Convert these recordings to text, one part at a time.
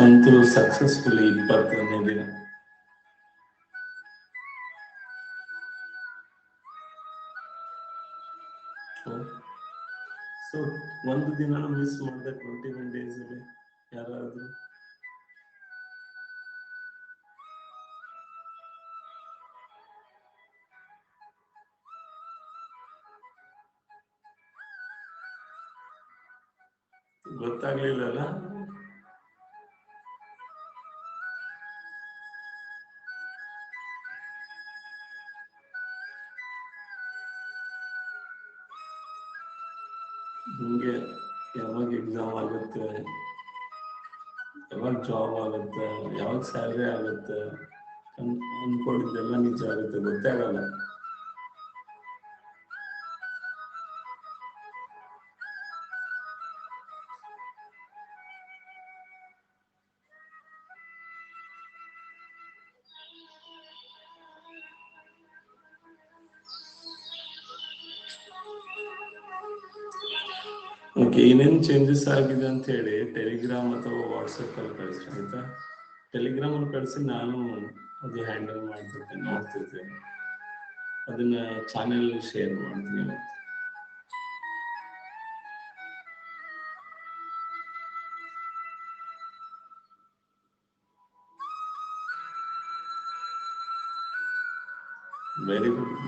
ಅಂತೂ ಸಕ್ಸಸ್ಫುಲಿ 20ನೇ ದಿನ. ಸೊ ಒಂದು ದಿನ ಮಿಸ್ ಮಾಡಿದೆ 21 days ಅಲ್ಲಿ ಯಾರಾದ್ರೂ? ಗೊತ್ತಾಗ್ಲಿಲ್ಲಲ್ಲ. ನಿಮ್ಗೆ ಯಾವಾಗ ಎಕ್ಸಾಮ್ ಆಗುತ್ತೆ, ಯಾವಾಗ ಜಾಬ್ ಆಗುತ್ತೆ, ಯಾವಾಗ ಸ್ಯಾಲ್ರಿ ಆಗುತ್ತೆ ಅನ್ಕೊಂಡಿದ್ದೆಲ್ಲ ನಿಜ ಆಗುತ್ತೆ, ಗೊತ್ತೇ ಆಗಲ್ಲ. ಓಕೆ, ಏನೇನು ಚೇಂಜಸ್ ಆಗಿದೆ ಅಂತ ಹೇಳಿ ಟೆಲಿಗ್ರಾಮ್ ಅಥವಾ ವಾಟ್ಸಪ್ ಅಲ್ಲಿ ಕಳಿಸಿ ಆಯ್ತಾ. ಟೆಲಿಗ್ರಾಮ್ ಅಲ್ಲಿ ಕಳಿಸಿ ನಾನು ಅದು ಹ್ಯಾಂಡಲ್ ಮಾಡ್ತಿರ್ತೇನೆ, ನೋಡ್ತಿರ್ತೇನೆ, ಅದನ್ನ ಚಾನೆಲ್ ಶೇರ್ ಮಾಡ್ತೀನಿ. Very good.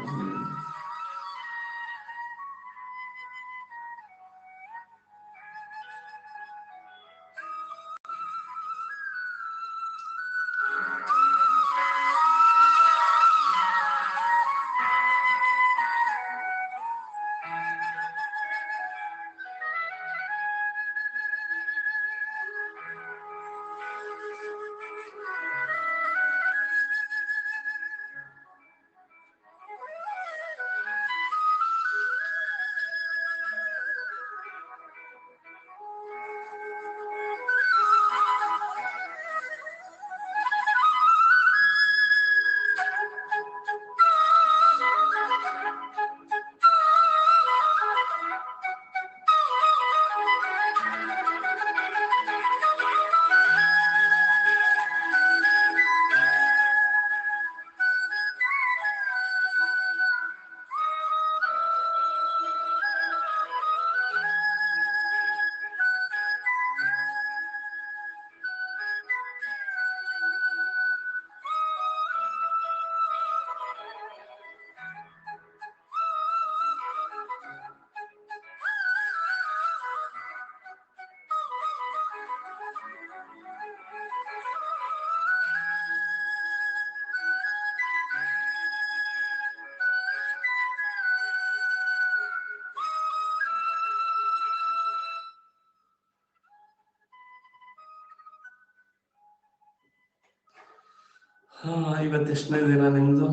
ಇವತ್ತೆಷ್ಟನೇ ದಿನ ನಿಮ್ದು?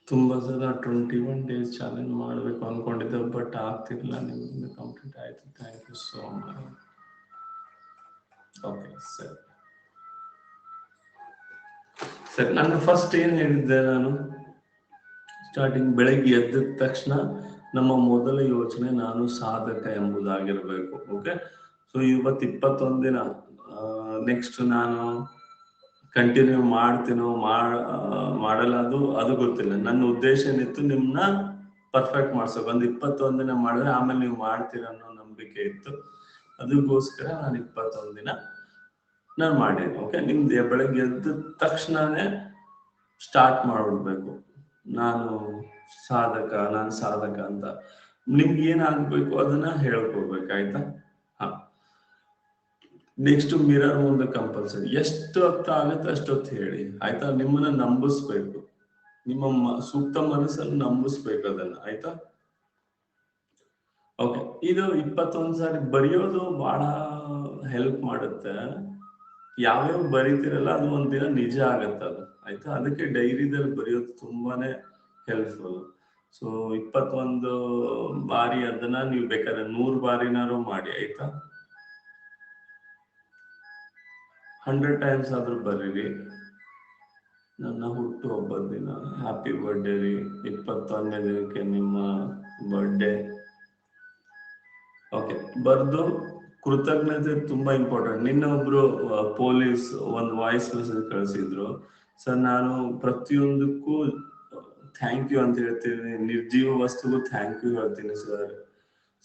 ತುಂಬಾ ಸಲ 21 days ಚಾಲೆಂಜ್ ಮಾಡಬೇಕು ಅನ್ಕೊಂಡಿದ್ದೆ, ಬಟ್ ಆಗ್ತಿರ್ಲಿಲ್ಲ. ನಿಮ್ಮಿಂದ ಕಂಪ್ಲೀಟ್ ಆಯ್ತು. Thank you so much. Okay ಸರಿ ಸರಿ. ನಾನು ಫಸ್ಟ್ ಏನ್ ಹೇಳಿದ್ದೆ, ನಾನು ಸ್ಟಾರ್ಟಿಂಗ್ ಬೆಳಗ್ಗೆ ಎದ್ದ ತಕ್ಷಣ ನಮ್ಮ ಮೊದಲ ಯೋಚನೆ ನಾನು ಸಾಧಕ ಎಂಬುದಾಗಿರ್ಬೇಕು. ಓಕೆ, ಸೊ ಇವತ್ತು 21 ದಿನ. ನೆಕ್ಸ್ಟ್ ನಾನು ಕಂಟಿನ್ಯೂ ಮಾಡ್ತೀನೋ ಮಾಡಲ್ಲ, ಅದು ಗೊತ್ತಿಲ್ಲ. ನನ್ನ ಉದ್ದೇಶ ಏನಿತ್ತು, ನಿಮ್ನ ಪರ್ಫೆಕ್ಟ್ ಮಾಡ್ಸೋಕೆ. ಒಂದು 21 ದಿನ ಮಾಡಿದ್ರೆ ಆಮೇಲೆ ನೀವು ಮಾಡ್ತೀರ ಅನ್ನೋ ನಂಬಿಕೆ ಇತ್ತು. ಅದಕ್ಕೋಸ್ಕರ ನಾನು 21 ದಿನ ನಾನು ಮಾಡೇನಿ. ಓಕೆ, ನಿಮ್ದು ಬೆಳಗ್ಗೆ ಎದ್ದ ತಕ್ಷಣನೇ ಸ್ಟಾರ್ಟ್ ಮಾಡ್ಬಿಡ್ಬೇಕು, ನಾನು ಸಾಧಕ ಅಂತ. ನಿಮ್ಗೆ ಏನಾಗ್ಬೇಕು ಅದನ್ನ ಹೇಳ್ಕೊಡ್ಬೇಕಾಯ್ತಾ. ನೆಕ್ಸ್ಟ್ ಮಿರರ್ ಮುಂದೆ ಕಂಪಲ್ಸರಿ ಎಷ್ಟು ಹೊತ್ತು ಆಗುತ್ತೆ ಅಷ್ಟೊತ್ತು ಹೇಳಿ ಆಯ್ತಾ. ನಿಮ್ಮನ್ನ ನಂಬಿಸ್ಬೇಕು, ನಿಮ್ಮ ಸೂಕ್ತ ಮನಸ್ಸನ್ನು ನಂಬಿಸ್ಬೇಕು ಅದನ್ನ, ಆಯ್ತಾ. ಓಕೆ, ಇದು 21 ಸಾರಿ ಬರೆಯೋದು ಬಹಳ ಹೆಲ್ಪ್ ಮಾಡುತ್ತೆ. ಯಾವ್ಯಾವ ಬರೀತಿರಲ್ಲ ಅದು ಒಂದಿನ ನಿಜ ಆಗತ್ತೆ ಅದು, ಆಯ್ತಾ. ಅದಕ್ಕೆ ಡೈರಿದಲ್ಲಿ ಬರೆಯೋದು ತುಂಬಾನೇ ಹೆಲ್ಪ್ಫುಲ್. ಸೊ 21 ಬಾರಿ ಅದನ್ನ ನೀವು ಬೇಕಾದ್ರೆ 100 ಬಾರಿನಾರು ಮಾಡಿ, ಆಯ್ತಾ. 100 ಟೈಮ್ಸ್ ಆದ್ರೂ ಬರೀರಿ. ನನ್ನ ಹುಟ್ಟು ಹಬ್ಬದ ದಿನ, ಹ್ಯಾಪಿ ಬರ್ಡೇ ರೀ, 21ನೇ ದಿನಕ್ಕೆ ನಿಮ್ಮ ಬರ್ಡೇ. ಓಕೆ, ಬರ್ದು ಕೃತಜ್ಞತೆ ತುಂಬಾ ಇಂಪಾರ್ಟೆಂಟ್. ನಿನ್ನೆ ಒಬ್ರು ಪೊಲೀಸ್ ಒಂದು ವಾಯ್ಸ್ ಮೆಸೇಜ್ ಕಳಿಸಿದ್ರು, ಸರ್ ನಾನು ಪ್ರತಿಯೊಂದಕ್ಕೂ ಥ್ಯಾಂಕ್ ಯು ಅಂತ ಹೇಳ್ತೀನಿ, ನಿರ್ಜೀವ ವಸ್ತುಗೂ ಥ್ಯಾಂಕ್ ಯು ಹೇಳ್ತೀನಿ ಸರ್.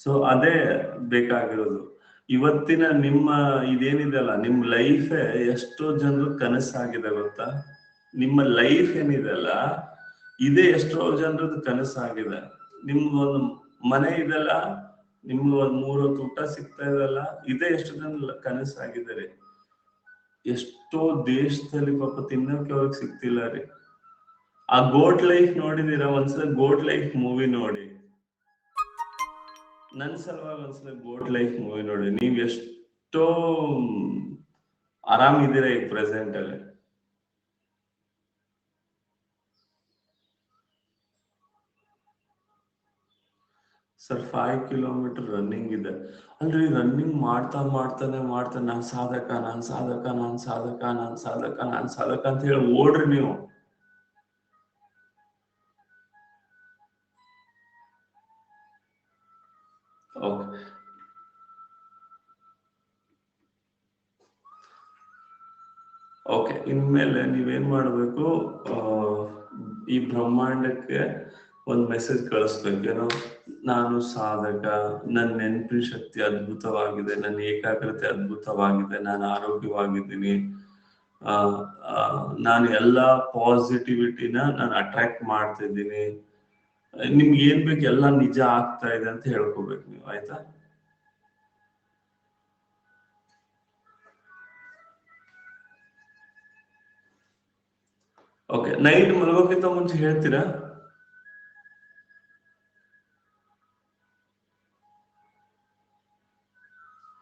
ಸೊ ಅದೇ ಬೇಕಾಗಿರೋದು. ಇವತ್ತಿನ ನಿಮ್ಮ ಇದೇನಿದೆಲ್ಲ, ನಿಮ್ ಲೈಫ್ ಎಷ್ಟೋ ಜನರು ಕನಸಾಗಿದೆ ಗೊತ್ತಾ. ನಿಮ್ಮ ಲೈಫ್ ಏನಿದೆಲ್ಲ ಇದೇ ಎಷ್ಟೋ ಜನರದ್ದು ಕನಸಾಗಿದೆ. ನಿಮ್ಗೊಂದು ಮನೆ ಇದೆಲ್ಲ, ನಿಮ್ಗೆ ಒಂದ್ 3 ಹೊತ್ತು ಊಟ ಸಿಗ್ತಾ ಇದೆಲ್ಲ, ಇದೇ ಎಷ್ಟು ಜನ ಕನಸಾಗಿದೆ ರೀ. ಎಷ್ಟೋ ದೇಶದಲ್ಲಿ ಪಾಪ ತಿನ್ನೋಕೆ ಅವ್ರಿಗೆ ಸಿಗ್ತಿಲ್ಲ ರೀ. ಆ ಗೋಟ್ ಲೈಫ್ ನೋಡಿದೀರಾ? ಒಂದ್ಸಲ ಗೋಟ್ ಲೈಫ್ ಮೂವಿ ನೋಡಿ, ನನ್ ಸಲುವಾಗಿ ಒಂದ್ಸಲ ಗೋಟ್ ಲೈಫ್ ಮೂವಿ ನೋಡಿ. ನೀವ್ ಎಷ್ಟೋ ಆರಾಮಿದ್ದೀರಾ ಈ ಪ್ರೆಸೆಂಟ್ ಅಲ್ಲಿ. ಸರ್ 5 ಕಿಲೋಮೀಟರ್ ರನ್ನಿಂಗ್ ಇದೆ. ಅಲ್ರಿ, ರನ್ನಿಂಗ್ ಮಾಡ್ತಾನೆ ನಾನ್ ಸಾಧಕ ಅಂತ ಹೇಳಿ ಓಡ್ರಿ ನೀವು. ಓಕೆ, ಇನ್ಮೇಲೆ ನೀವೇನ್ ಮಾಡ್ಬೇಕು, ಈ ಬ್ರಹ್ಮಾಂಡಕ್ಕೆ ಒಂದ್ ಮೆಸೇಜ್ ಕಳಿಸ್ಬೇಕು. ಏನೋ, ನಾನು ಸಾಧಕ, ನನ್ನ ನೆನಪಿನ ಶಕ್ತಿ ಅದ್ಭುತವಾಗಿದೆ, ನನ್ನ ಏಕಾಗ್ರತೆ ಅದ್ಭುತವಾಗಿದೆ, ನಾನು ಆರೋಗ್ಯವಾಗಿದ್ದೀನಿ, ನಾನು ಎಲ್ಲಾ ಪಾಸಿಟಿವಿಟಿನ ನಾನು ಅಟ್ರಾಕ್ಟ್ ಮಾಡ್ತಿದ್ದೀನಿ, ನಿಮ್ಗೆ ಏನ್ ಬೇಕು ಎಲ್ಲ ನಿಜ ಆಗ್ತಾ ಇದೆ ಅಂತ ಹೇಳ್ಕೋಬೇಕು ನೀವು, ಆಯ್ತಾ. ಓಕೆ, ನೈಟ್ ಮಲಗೋಕ್ಕಿಂತ ಮುಂಚೆ ಹೇಳ್ತೀರಾ?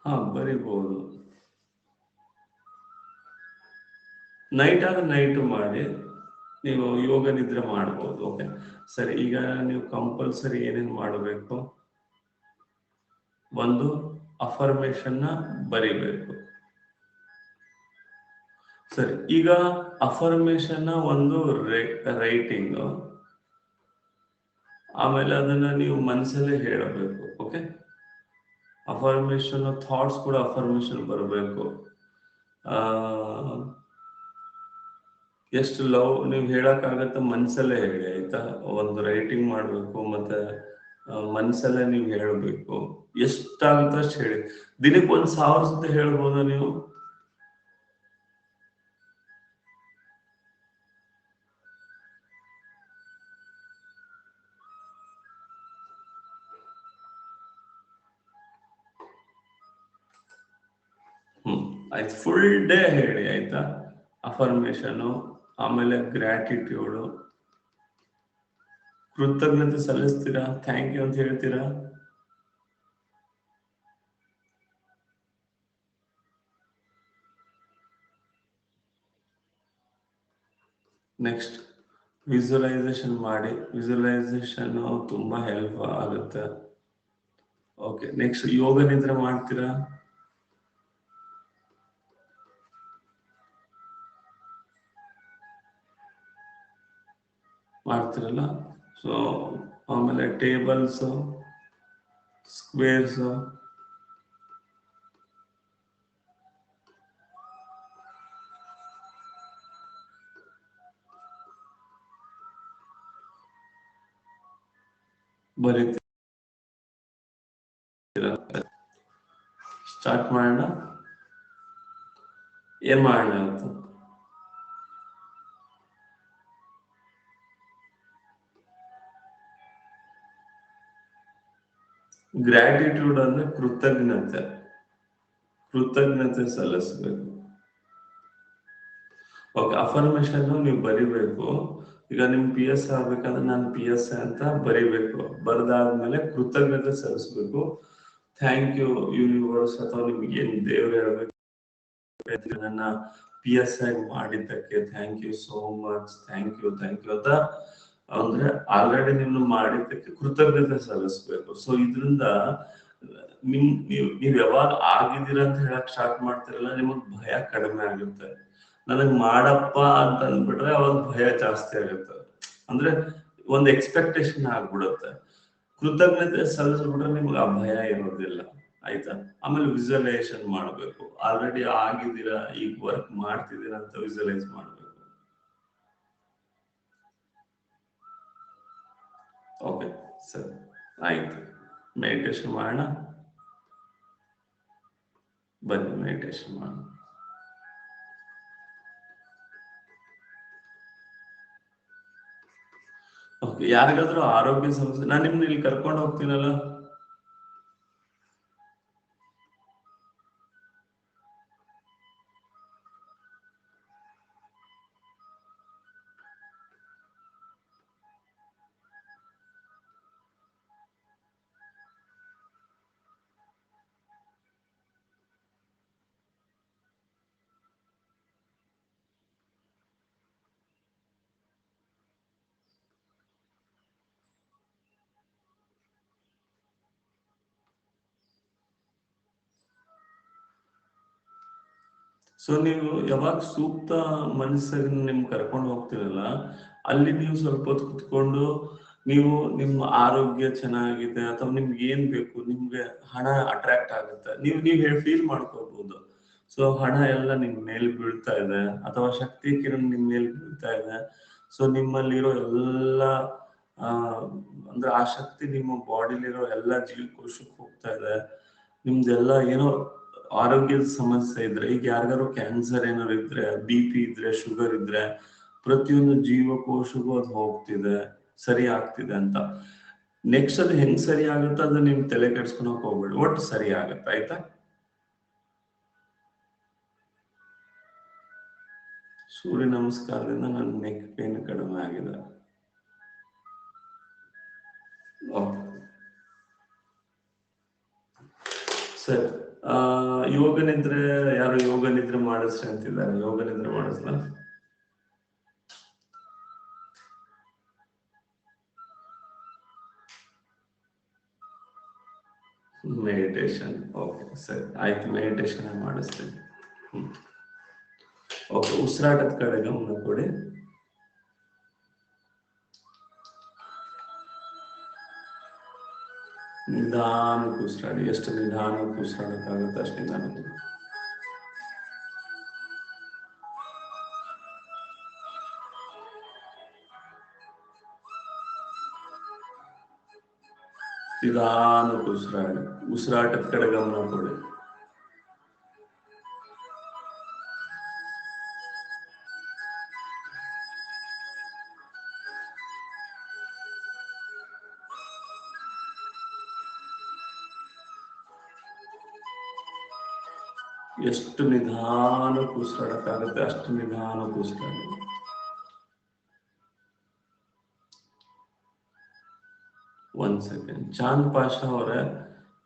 ಹಾ, ಬರಿಬಹುದು. ನೈಟ್ ಆದ್ರೆ ನೈಟ್ ಮಾಡಿ, ನೀವು ಯೋಗ ನಿದ್ರೆ ಮಾಡ್ಬೋದು. ಓಕೆ ಸರಿ, ಈಗ ನೀವು ಕಂಪಲ್ಸರಿ ಏನೇನ್ ಮಾಡಬೇಕು, ಒಂದು ಅಫರ್ಮೇಶನ್ ನ ಬರಿಬೇಕು. ಸರಿ, ಈಗ ಅಫರ್ಮೇಶನ್ ನ ಒಂದು ರೈಟಿಂಗ್, ಆಮೇಲೆ ಅದನ್ನ ನೀವು ಮನಸ್ಸಲ್ಲೇ ಹೇಳಬೇಕು. ಓಕೆ, ಅಫರ್ಮೇಶನ್ ಥಾಟ್ಸ್ ಕೂಡ ಅಫರ್ಮೇಶನ್ ಬರಬೇಕು. ಎಷ್ಟು ಲವ್ ನೀವು ಹೇಳಕ್ಕಾಗತ್ತ ಮನ್ಸಲ್ಲೇ ಹೇಳಿ, ಆಯ್ತಾ. ಒಂದು ರೈಟಿಂಗ್ ಮಾಡ್ಬೇಕು, ಮತ್ತೆ ಮನ್ಸಲ್ಲೇ ನೀವು ಹೇಳಬೇಕು. ಎಷ್ಟಾಗುತ್ತ ಅಷ್ಟು ಹೇಳಿ. ದಿನಕ್ಕೆ 1000 ಸತಿ ಹೇಳ್ಬೋದ ನೀವು? ಆಯ್ತು, ಫುಲ್ ಡೇ ಹೇಳಿ, ಆಯ್ತಾ. ಅಫರ್ಮೇಶನ್, ಆಮೇಲೆ ಗ್ರಾಟಿಟ್ಯೂಡ್, ಕೃತಜ್ಞತೆ ಸಲ್ಲಿಸ್ತೀರಾ, ಥ್ಯಾಂಕ್ ಯು ಅಂತ ಹೇಳ್ತೀರಾ. ನೆಕ್ಸ್ಟ್ ವಿಜುವಲೈಸೇಷನ್ ಮಾಡಿ. ವಿಜುವಲೈಸೇಷನ್ ತುಂಬಾ ಹೆಲ್ಪ್ ಆಗುತ್ತೆ. ಓಕೆ, ನೆಕ್ಸ್ಟ್ ಯೋಗ ನಿದ್ರೆ ಮಾಡ್ತೀರಾ? ಮಾಡ್ತಿರಲ್ಲ. ಸೊ ಆಮೇಲೆ ಟೇಬಲ್ಸ್, ಸ್ಕ್ವೇರ್ಸ್, ಬರೀತೀರ. ಸ್ಟಾರ್ಟ್ ಮಾಡೋಣ. ಏನ್ ಮಾಡೋಣ ಅಂತ? ಗ್ರಾಟಿಟ್ಯೂಡ್ ಅಂದ್ರೆ ಕೃತಜ್ಞತೆ ಸಲ್ಲಿಸ್ಬೇಕು. ಓಕೆ, ಅಫರ್ಮೇಶನ್ ನೀವು ಬರಿಬೇಕು. ಈಗ ನಿಮ್ PS ಆಗ್ಬೇಕಾದ್ರೆ ನಾನು PS ಅಂತ ಬರಿಬೇಕು. ಬರ್ದಾದ್ಮೇಲೆ ಕೃತಜ್ಞತೆ ಸಲ್ಲಿಸ್ಬೇಕು. ಥ್ಯಾಂಕ್ ಯು ಯೂನಿವರ್ಸ್, ಅಥವಾ ನಿಮ್ಗೆ ಏನ್ ದೇವ್ರು ಹೇಳ್ಬೇಕು, ನನ್ನ PS ಆಗಿ ಮಾಡಿದ್ದಕ್ಕೆ thank you so much, thank you ಅಂತ ಅಂದ್ರೆ ಆಲ್ರೆಡಿ ನೀವು ಮಾಡಿದ್ದಕ್ಕೆ ಕೃತಜ್ಞತೆ ಸಲ್ಲಿಸ್ಬೇಕು. ಸೊ ಇದರಿಂದ ನೀವ್ ಯಾವಾಗ ಆಗಿದ್ದೀರಾ ಅಂತ ಹೇಳಕ್ ಸ್ಟಾರ್ಟ್ ಮಾಡ್ತಿರಲ್ಲ, ನಿಮಗ್ ಭಯ ಕಡಿಮೆ ಆಗುತ್ತೆ. ನನಗ್ ಮಾಡಪ್ಪ ಅಂತ ಅಂದ್ಬಿಟ್ರೆ ಅವಾಗ ಭಯ ಜಾಸ್ತಿ ಆಗುತ್ತೆ. ಅಂದ್ರೆ ಒಂದ್ ಎಕ್ಸ್ಪೆಕ್ಟೇಷನ್ ಆಗ್ಬಿಡುತ್ತೆ. ಕೃತಜ್ಞತೆ ಸಲ್ಲಿಸ್ಬಿಟ್ರೆ ನಿಮ್ಗೆ ಆ ಭಯ ಇರೋದಿಲ್ಲ. ಆಯ್ತಾ? ಆಮೇಲೆ ವಿಜುವಲೈಸೇಷನ್ ಮಾಡ್ಬೇಕು. ಆಲ್ರೆಡಿ ಆಗಿದ್ದೀರಾ, ಈಗ ವರ್ಕ್ ಮಾಡ್ತಿದ್ದೀರಾ ಅಂತ ವಿಜುವಲೈಸ್ ಮಾಡ್ಬೇಕು. ಓಕೆ, ಸರಿ, ಆಯ್ತು. ಮೆಡಿಟೇಷನ್ ಮಾಡೋಣ, ಬನ್ನಿ ಮೆಡಿಟೇಷನ್ ಮಾಡೋಣ. ಓಕೆ, ಯಾರಿಗಾದ್ರೂ ಆರೋಗ್ಯ ಸಮಸ್ಯೆ, ನಾನು ನಿಮ್ನ ಇಲ್ಲಿ ಕರ್ಕೊಂಡು ಹೋಗ್ತೀನಲ್ಲ. ಸೊ ನೀವು ಯಾವಾಗ ಸೂಕ್ತ ಮನಸ್ಸನ್ನ ನಿಮ್ ಕರ್ಕೊಂಡು ಹೋಗ್ತೀರಲ್ಲ, ಅಲ್ಲಿ ನೀವು ಸ್ವಲ್ಪ ಹೊತ್ತು ಕುತ್ಕೊಂಡು ನೀವು ನಿಮ್ಮ ಆರೋಗ್ಯ ಚೆನ್ನಾಗಿದೆ ಅಥವಾ ನಿಮ್ಗೆ ಏನ್ ಬೇಕು, ನಿಮ್ಗೆ ಹಣ ಅಟ್ರಾಕ್ಟ್ ಆಗುತ್ತೆ, ನೀವ್ ಫೀಲ್ ಮಾಡ್ಕೋಬಹುದು. ಸೊ ಹಣ ಎಲ್ಲ ನಿಮ್ ಮೇಲೆ ಬೀಳ್ತಾ ಇದೆ ಅಥವಾ ಶಕ್ತಿ ಕಿರಣ ನಿಮ್ ಮೇಲೆ ಬೀಳ್ತಾ ಇದೆ. ಸೊ ನಿಮ್ಮಲ್ಲಿರೋ ಎಲ್ಲ ಆ ಅಂದ್ರೆ ಆ ಶಕ್ತಿ ನಿಮ್ಮ ಬಾಡಿಲಿರೋ ಎಲ್ಲ ಜೀವಕೋಶಕ್ಕೆ ಹೋಗ್ತಾ ಇದೆ. ನಿಮ್ದೆಲ್ಲ ಏನೋ ಆರೋಗ್ಯದ ಸಮಸ್ಯೆ ಇದ್ರೆ, ಈಗ ಯಾರಿಗಾರು ಕ್ಯಾನ್ಸರ್ ಏನಾರು ಇದ್ರೆ, BP ಇದ್ರೆ, ಶುಗರ್ ಇದ್ರೆ, ಪ್ರತಿಯೊಂದು ಜೀವಕೋಶಗೂ ಅದು ಹೋಗ್ತಿದೆ, ಸರಿ ಆಗ್ತಿದೆ ಅಂತ. ನೆಕ್ಸ್ಟ್ ಅದು ಹೆಂಗ್ ಸರಿ ಆಗುತ್ತೆ ಅದು ನಿಮ್ ತಲೆ ಕೆಡ್ಸ್ಕೊಳಕ್ ಹೋಗ್ಬೇಡಿ, ಒಟ್ಟು ಸರಿ ಆಗತ್ತೆ. ಆಯ್ತಾ? ಸೂರ್ಯ ನಮಸ್ಕಾರದಿಂದ ನನ್ನ ನೆಕ್ ಪೇನ್ ಕಡಿಮೆ ಆಗಿದೆ. ಸರಿ, ಯೋಗ ನಿದ್ರೆ, ಯಾರು ಯೋಗ ನಿದ್ರೆ ಮಾಡಿಸ್ರಿ ಅಂತಿದ್ದಾರೆ, ಯೋಗ ನಿದ್ರೆ ಮಾಡಿಸ್ಲ? ಮೆಡಿಟೇಷನ್, ಓಕೆ ಸರಿ, ಆಯ್ತು, ಮೆಡಿಟೇಷನ್ ಮಾಡಿಸ್ತೀನಿ. ಓಕೆ, ಉಸಿರಾಟದ ಕಡೆ ಗಮನ ಕೊಡಿ. ನಿಧಾನಕ್ಕೆ ಉಸಿರಾಡಿ, ಎಷ್ಟು ನಿಧಾನಕ್ಕೆ ಉಸಿರಾಡಕ್ಕಾಗುತ್ತೆ ಅಷ್ಟು ನಿಧಾನಕ್ಕೆ. ನಿಧಾನಕ್ಕೆ ಉಸಿರಾಡಿ, ಉಸಿರಾಟದ ಕಡೆ ಗಮನ ಕೊಡಿ. ಎಷ್ಟು ನಿಧಾನಕ್ಕೆ ಉಸಿರಾಡಕ್ಕಾಗುತ್ತೆ ಅಷ್ಟು ನಿಧಾನಕ್ಕೆ ಉಸಿರಾಡಿ. ಒಂದ್ ಸೆಕೆಂಡ್. ಚಾಂದ್ ಪಾಷಾ ಅವರೇ,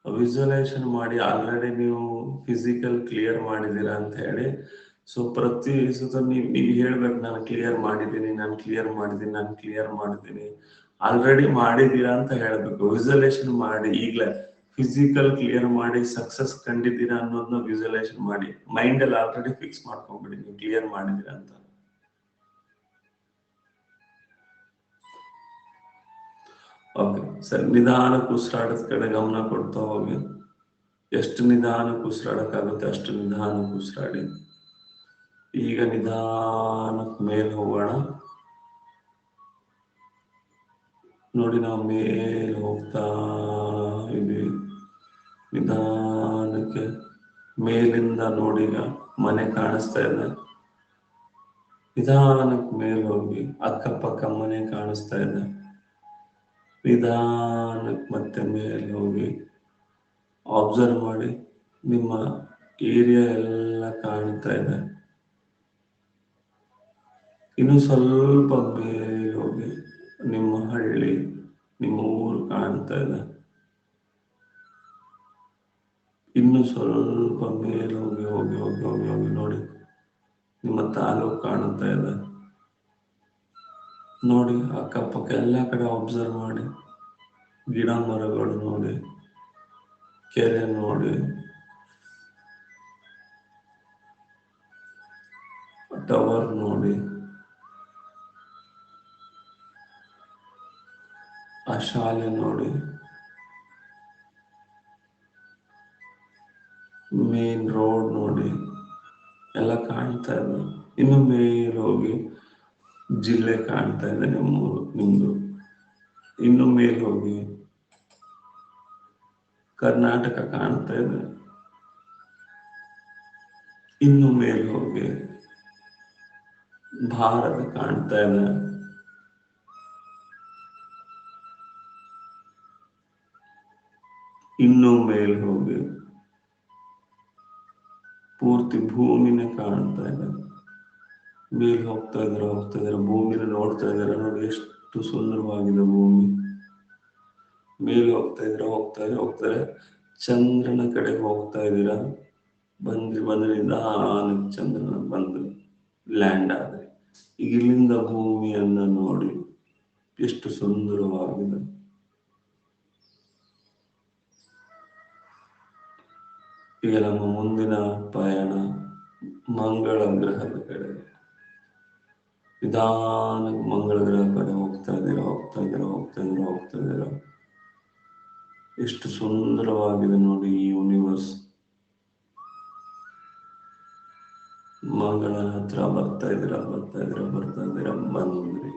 ವಿಜುವಲೈಸೇಷನ್ ಮಾಡಿ ಆಲ್ರೆಡಿ ನೀವು ಫಿಸಿಕಲ್ ಕ್ಲಿಯರ್ ಮಾಡಿದೀರಾ ಅಂತ ಹೇಳಿ. ಸೊ ಪ್ರತಿ ಸತ ನೀವು ಹೇಳ್ಬೇಕು, ನಾನು ಕ್ಲಿಯರ್ ಮಾಡಿದ್ದೀನಿ, ನಾನು ಕ್ಲಿಯರ್ ಮಾಡಿದ್ದೀನಿ, ನಾನು ಕ್ಲಿಯರ್ ಮಾಡಿದ್ದೀನಿ. ಆಲ್ರೆಡಿ ಮಾಡಿದೀರಾ ಅಂತ ಹೇಳ್ಬೇಕು. ವಿಜುವಲೈಸೇಷನ್ ಮಾಡಿ, ಈಗ್ಲೇ ಫಿಸಿಕಲ್ ಕ್ಲಿಯರ್ ಮಾಡಿ ಸಕ್ಸಸ್ ಕಂಡಿದ್ದೀರಾ ಅನ್ನೋದನ್ನ ವಿಜುವಲೈಸೇಷನ್ ಮಾಡಿ ಮೈಂಡ್ ಅಲ್ಲಿ ಆಲ್ರೆಡಿ ಫಿಕ್ಸ್ ಮಾಡ್ಕೊಂಡ್ಬಿಡಿ, ನೀವು ಕ್ಲಿಯರ್ ಮಾಡಿದೀರಾ ಅಂತ. ಓಕೆ ಸರಿ, ನಿಧಾನಕ್ಕೆ ಉಸಿರಾಡದ ಕಡೆ ಗಮನ ಕೊಡ್ತಾ ಹೋಗಿ. ಎಷ್ಟು ನಿಧಾನಕ್ಕೆ ಉಸಿರಾಡಕ್ಕಾಗುತ್ತೆ ಅಷ್ಟು ನಿಧಾನಕ್ಕೆ ಉಸಿರಾಡಿ. ಈಗ ನಿಧಾನಕ್ಕೆ ಮೇಲೆ ಹೋಗೋಣ. ನೋಡಿ, ನಾವು ಮೇಲೆ ಹೋಗ್ತಾ ಇದೀವಿ ನಿಧಾನಕ್ಕೆ. ಮೇಲಿಂದ ನೋಡಿ, ಮನೆ ಕಾಣಿಸ್ತಾ ಇದೆ. ನಿಧಾನಕ್ಕೆ ಮೇಲೆ ಹೋಗಿ, ಅಕ್ಕಪಕ್ಕ ಮನೆ ಕಾಣಿಸ್ತಾ ಇದೆ. ನಿಧಾನಕ್ಕೆ ಮತ್ತೆ ಮೇಲೆ ಹೋಗಿ ಅಬ್ಸರ್ವ್ ಮಾಡಿ, ನಿಮ್ಮ ಏರಿಯಾ ಎಲ್ಲ ಕಾಣ್ತಾ ಇದೆ. ಇನ್ನು ಸ್ವಲ್ಪ ಮೇಲೆ ಹೋಗಿ ನಿಮ್ಮ ಹಳ್ಳಿ, ನಿಮ್ಮ ಊರು ಕಾಣ್ತಾ ಇದೆ. ಇನ್ನು ಸ್ವಲ್ಪ ಮೇಲೆ ಹೋಗಿ ಹೋಗಿ ಹೋಗಿ ಹೋಗಿ ಹೋಗಿ ನೋಡಿ, ನಿಮ್ಮ ತಾಲೂಕು ಕಾಣ್ತಾ ಇದೆ. ನೋಡಿ, ಅಕ್ಕಪಕ್ಕ ಎಲ್ಲ ಕಡೆ ಅಬ್ಸರ್ವ್ ಮಾಡಿ, ಗಿಡ ಮರಗಳು ನೋಡಿ, ಕೆರೆ ನೋಡಿ, ಟವರ್ ನೋಡಿ, ಆ ಶಾಲೆ ನೋಡಿ, ಮೇನ್ ರೋಡ್ ನೋಡಿ, ಎಲ್ಲ ಕಾಣ್ತಾ ಇದೆ. ಇನ್ನು ಮೇಲೆ ಹೋಗಿ ಜಿಲ್ಲೆ ಕಾಣ್ತಾ ಇದೆ ನಿಮ್ದು. ಇನ್ನು ಮೇಲೆ ಹೋಗಿ ಕರ್ನಾಟಕ ಕಾಣ್ತಾ ಇದೆ. ಇನ್ನು ಮೇಲೆ ಹೋಗಿ ಭಾರತ ಕಾಣ್ತಾ ಇದೆ. ಇನ್ನು ಮೇಲೆ ಹೋಗಿ ಪೂರ್ತಿ ಭೂಮಿನೇ ಕಾಣ್ತಾ ಇದೆ. ಮೇಲೆ ಹೋಗ್ತಾ ಇದಾರೆ ಭೂಮಿನ ನೋಡ್ತಾ ಇದಾರೆ. ನೋಡಿ ಎಷ್ಟು ಸುಂದರವಾಗಿದೆ ಭೂಮಿ. ಮೇಲೆ ಹೋಗ್ತಾರೆ ಚಂದ್ರನ ಕಡೆ ಹೋಗ್ತಾ ಇದ್ದೀರಾ. ಬಂದ್ರಿಂದ ಚಂದ್ರನ ಬಂದು ಲ್ಯಾಂಡ್ ಆದ್ರೆ ಈಗ ಇಲ್ಲಿಂದ ಭೂಮಿಯನ್ನ ನೋಡಿ ಎಷ್ಟು ಸುಂದರವಾಗಿದೆ. ಈಗ ನಮ್ಮ ಮುಂದಿನ ಪಯಣ ಮಂಗಳ ಗ್ರಹದ ಕಡೆ. ನಿಧಾನಕ್ಕೆ ಮಂಗಳ ಗ್ರಹ ಕಡೆ ಹೋಗ್ತಾ ಇದ್ದೀರಾ. ಎಷ್ಟು ಸುಂದರವಾಗಿದೆ ನೋಡಿ ಈ ಯೂನಿವರ್ಸ್. ಮಂಗಳ ಹತ್ರ ಬರ್ತಾ ಇದ್ದೀರಾ. ಬಂದ್ರಿ.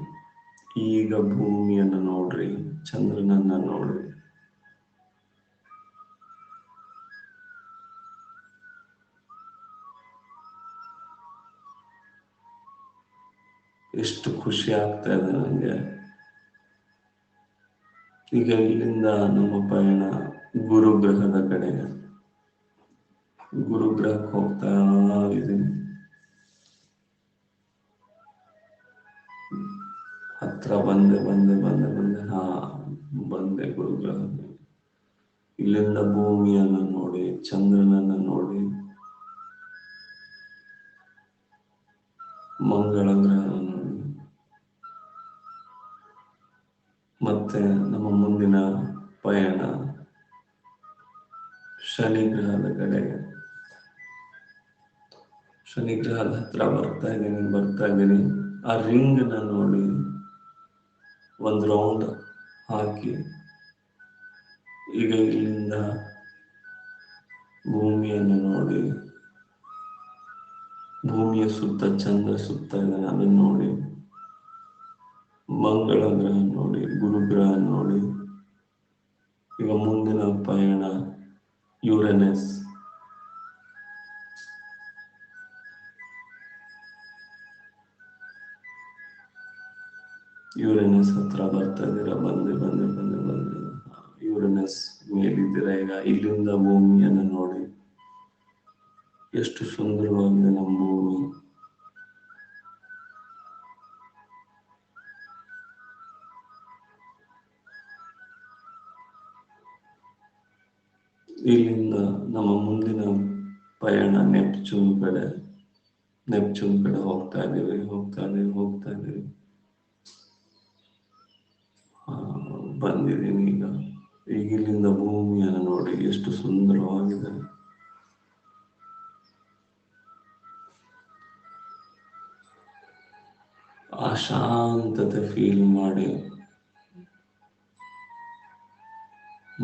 ಈಗ ಭೂಮಿಯನ್ನ ನೋಡ್ರಿ, ಚಂದ್ರನನ್ನ ನೋಡ್ರಿ. ಎಷ್ಟು ಖುಷಿ ಆಗ್ತಾ ಇದೆ ನನಗೆ. ಈಗ ಇಲ್ಲಿಂದ ನಮ್ಮ ಪಯಣ ಗುರುಗ್ರಹದ ಕಡೆ. ಗುರುಗ್ರಹಕ್ಕೆ ಹೋಗ್ತಾ ಇದ್ದೀನಿ. ಹತ್ರ ಬಂದೆ. ಬಂದೆ ಗುರುಗ್ರಹ. ಇಲ್ಲಿಂದ ಭೂಮಿಯನ್ನ ನೋಡಿ, ಚಂದ್ರನನ್ನ ನೋಡಿ, ಮಂಗಳ ಗ್ರಹ ನೋಡಿ, ಮತ್ತೆ ನಮ್ಮ ಮುಂದಿನ ಪಯಣ ಶನಿ ಗ್ರಹದ ಕಡೆಗೆ. ಶನಿ ಗ್ರಹದ ಹತ್ರ ಬರ್ತಾ ಇದ್ದೀನಿ. ಆ ರಿಂಗ್ ನ ನೋಡಿ ಒಂದು ರೌಂಡ್ ಹಾಕಿ ಈಗ ಇಲ್ಲಿಂದ ಭೂಮಿಯನ್ನು ನೋಡಿ, ಭೂಮಿಯ ಸುತ್ತ ಚಂದ್ರ ಸುತ್ತ ಇದ್ದಾನೆ ಅದನ್ನು ನೋಡಿ, ಮಂಗಳ ಗ್ರಹ ನೋಡಿ, ಗುರುಗ್ರಹ ನೋಡಿ. ಈಗ ಮುಂದಿನ ಪಯಣ ಯುರೇನಸ್. ಹತ್ರ ಬರ್ತಾ ಇದ್ದೀರಾ. ಬಂದೆ. ಯುರೇನಸ್ ಮೇಲಿದ್ದೀರಾ. ಈಗ ಇಲ್ಲಿಂದ ಭೂಮಿಯನ್ನು ನೋಡಿ ಎಷ್ಟು ಸುಂದರವಾಗಿದೆ ನಮ್ಮ ಭೂಮಿ. ಇಲ್ಲಿಂದ ನಮ್ಮ ಮುಂದಿನ ಪಯಣ ನೆಪ್ಚೂನ್ ಕಡೆ ಹೋಗ್ತಾ ಇದ್ದೀವಿ. ಬಂದಿದ್ದೀನಿ. ಈಗ ಇಲ್ಲಿಂದ ಭೂಮಿಯನ್ನು ನೋಡಿ ಎಷ್ಟು ಸುಂದರವಾಗಿದೆ. ಆ ಶಾಂತತೆ ಫೀಲ್ ಮಾಡಿ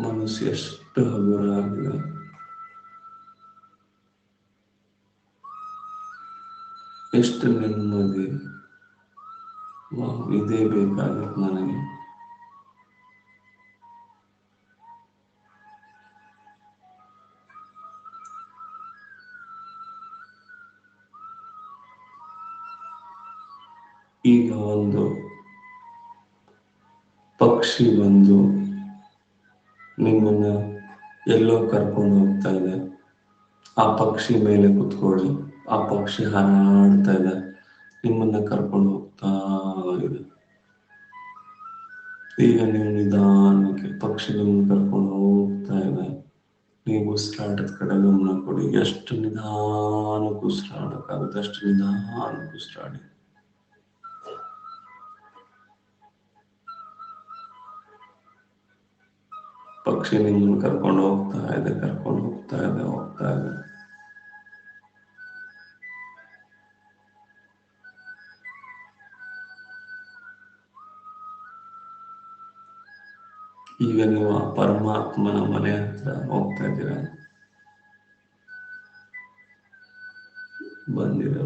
ಮನಸ್ಸು ಎಷ್ಟು ಹಗುರ ಆಗಿದೆ. ಎಷ್ಟು ನೆಮ್ಮದಿ. ಇದೇ ಬೇಕಾಗಿತ್ತು ನನಗೆ. ಈಗ ಒಂದು ಪಕ್ಷಿ ಬಂದು ನಿಮ್ಮನ್ನ ಎಲ್ಲೋ ಕರ್ಕೊಂಡು ಹೋಗ್ತಾ ಇದೆ. ಆ ಪಕ್ಷಿ ಮೇಲೆ ಕುತ್ಕೊಳ್ಳಿ. ಆ ಪಕ್ಷಿ ಹಾರಾಡ್ತಾ ಇದೆ, ನಿಮ್ಮನ್ನ ಕರ್ಕೊಂಡು ಹೋಗ್ತಾ ಇದೆ. ಈಗ ನೀವು ನಿಧಾನಕ್ಕೆ ಪಕ್ಷಿ ನಿಮ್ಮನ್ನ ಕರ್ಕೊಂಡು ಹೋಗ್ತಾ ಇದೆ. ನೀವು ಉಸಿರಾಟದ ಕಡೆ ಗಮನ ಕೊಡಿ. ಎಷ್ಟು ನಿಧಾನಕ್ಕೆ ಉಸಿರಾಡಕ್ಕಾಗುತ್ತೆ ಅಷ್ಟು ನಿಧಾನಕ್ಕೆ ಉಸಿರಾಡಿ. ಪಕ್ಷಿ ನಿಮ್ಮನ್ನು ಕರ್ಕೊಂಡು ಹೋಗ್ತಾ ಇದೆ, ಕರ್ಕೊಂಡು ಹೋಗ್ತಾ ಇದೆ, ಹೋಗ್ತಾ ಇದೆ. ಈಗ ನೀವು ಆ ಪರಮಾತ್ಮನ ಮನೆ ಹತ್ರ ಹೋಗ್ತಾ ಇದ್ದೀರಾ. ಬಂದಿದೆ.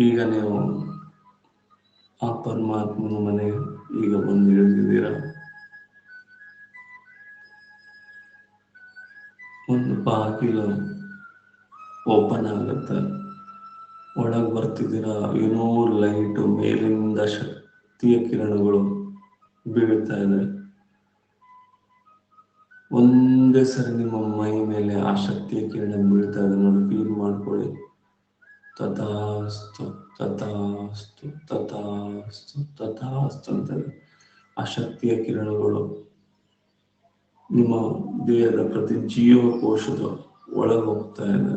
ಈಗ ನೀವು ಆ ಪರಮಾತ್ಮನ ಮನೆ ಈಗ ಬಂದು ಇಳಿದಿದ್ದೀರಾ. ಒಂದು ಬಾಗಿಲು ಓಪನ್ ಆಗುತ್ತೆ, ಒಳಗೆ ಬರ್ತಿದ್ದೀರಾ. ಏನೋ ಲೈಟ್ ಮೇಲಿಂದ ಶಕ್ತಿಯ ಕಿರಣಗಳು ಬೀಳ್ತಾ ಇದೆ. ಒಂದೇ ಸರಿ ನಿಮ್ಮ ಮೈ ಮೇಲೆ ಆ ಶಕ್ತಿಯ ಕಿರಣ ಬೀಳ್ತಾ ಇದೆ ನೋಡಿ, ಫೀಲ್ ಮಾಡ್ಕೊಳ್ಳಿ. ತಥಾಸ್ತು ತಥಾಸ್ತು ತಥಾಸ್ತು ತಥಾಸ್ತು ಅಂತದೆ. ಆ ಶಕ್ತಿಯ ಕಿರಣಗಳು ನಿಮ್ಮ ದೇಹದ ಪ್ರತಿ ಜೀವಕೋಶದ ಒಳಗೆ ಹೋಗ್ತಾ ಇದೆ.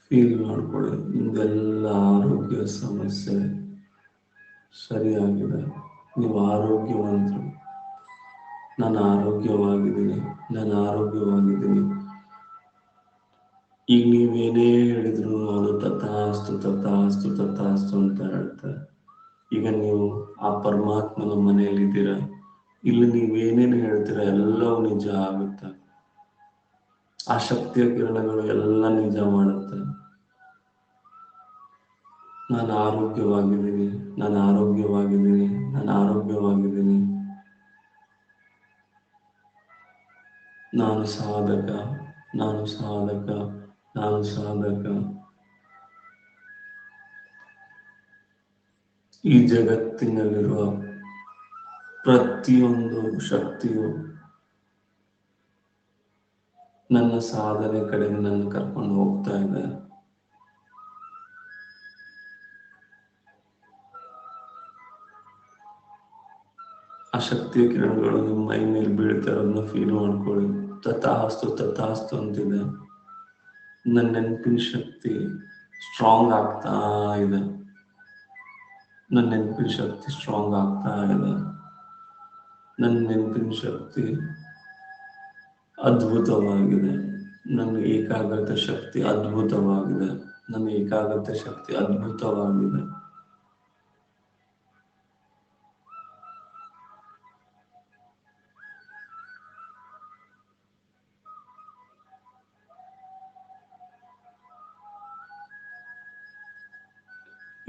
ಫೀಲ್ ಮಾಡ್ಕೊಳ್ಳಿ, ನಿಮ್ದೆಲ್ಲ ಆರೋಗ್ಯ ಸಮಸ್ಯೆ ಸರಿಯಾಗಿದೆ. ನೀವು ಆರೋಗ್ಯವಂತರು. ನಾನು ಆರೋಗ್ಯವಾಗಿದ್ದೀನಿ. ಈಗ ನೀವೇನೇ ಹೇಳಿದ್ರು ಅದು ತಥಾಸ್ತು ತಥಾಸ್ತು ತಥಾಸ್ತು ಅಂತ ಹೇಳ್ತಾರೆ. ಈಗ ನೀವು ಆ ಪರಮಾತ್ಮನ ಮನೆಯಲ್ಲಿದ್ದೀರಾ. ಇಲ್ಲಿ ನೀವೇನೇನು ಹೇಳ್ತೀರಾ ಎಲ್ಲವೂ ನಿಜ ಆಗುತ್ತೆ. ಆ ಶಕ್ತಿಯ ಕಿರಣಗಳು ಎಲ್ಲ ನಿಜ ಮಾಡುತ್ತೆ. ನಾನು ಆರೋಗ್ಯವಾಗಿದ್ದೀನಿ. ನಾನು ಸಾಧಕ. ಈ ಜಗತ್ತಿನಲ್ಲಿರುವ ಪ್ರತಿಯೊಂದು ಶಕ್ತಿಯು ನನ್ನ ಸಾಧನೆ ಕಡೆಗೆ ನನ್ನ ಕರ್ಕೊಂಡು ಹೋಗ್ತಾ ಇದೆ. ಆ ಶಕ್ತಿಯ ಕಿರಣಗಳು ನಿಮ್ಮ ಮೈ ಮೇಲೆ ಬೀಳ್ತಾ ಇರೋದನ್ನ ಫೀಲ್ ಮಾಡ್ಕೊಳ್ಳಿ. ತಥಾಸ್ತು ಅಂತಿದೆ. ನನ್ನ ನೆನಪಿನ ಶಕ್ತಿ ಸ್ಟ್ರಾಂಗ್ ಆಗ್ತಾ ಇದೆ. ನನ್ನ ನೆನಪಿನ ಶಕ್ತಿ ಅದ್ಭುತವಾಗಿದೆ. ನನ್ನ ಏಕಾಗ್ರತೆ ಶಕ್ತಿ ಅದ್ಭುತವಾಗಿದೆ.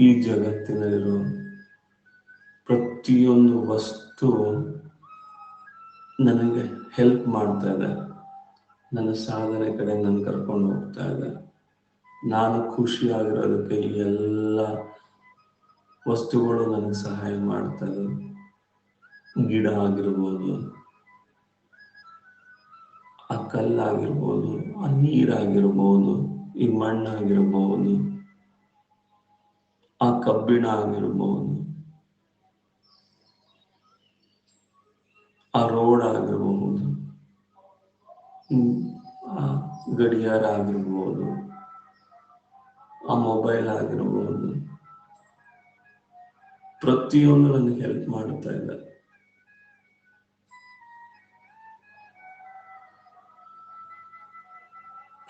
ಈ ಜಗತ್ತಿನಲ್ಲಿರುವ ಪ್ರತಿಯೊಂದು ವಸ್ತು ನನಗೆ ಹೆಲ್ಪ್ ಮಾಡ್ತಾ ಇದೆ. ನನ್ನ ಸಾಧನೆ ಕಡೆ ನನ್ನ ಕರ್ಕೊಂಡು ಹೋಗ್ತಾ ಇದೆ. ನಾನು ಖುಷಿಯಾಗಿರೋದಕ್ಕೆ ಈ ಎಲ್ಲ ವಸ್ತುಗಳು ನನಗೆ ಸಹಾಯ ಮಾಡ್ತಾ ಇದೆ. ಗಿಡ ಆಗಿರ್ಬೋದು, ಆ ಕಲ್ಲಾಗಿರ್ಬೋದು, ಆ ನೀರಾಗಿರ್ಬೋದು, ಈ ಮಣ್ಣಾಗಿರ್ಬೋದು, ಆ ಕಬ್ಬಿಣ ಆಗಿರ್ಬೋದು, ಆ ರೋಡ್ ಆಗಿರ್ಬೋದು, ಆ ಗಡಿಯಾರ ಆಗಿರ್ಬೋದು, ಆ ಮೊಬೈಲ್ ಆಗಿರ್ಬೋದು, ಪ್ರತಿಯೊಂದು ನನಗೆ ಹೆಲ್ಪ್ ಮಾಡ್ತಾ ಇದೆ.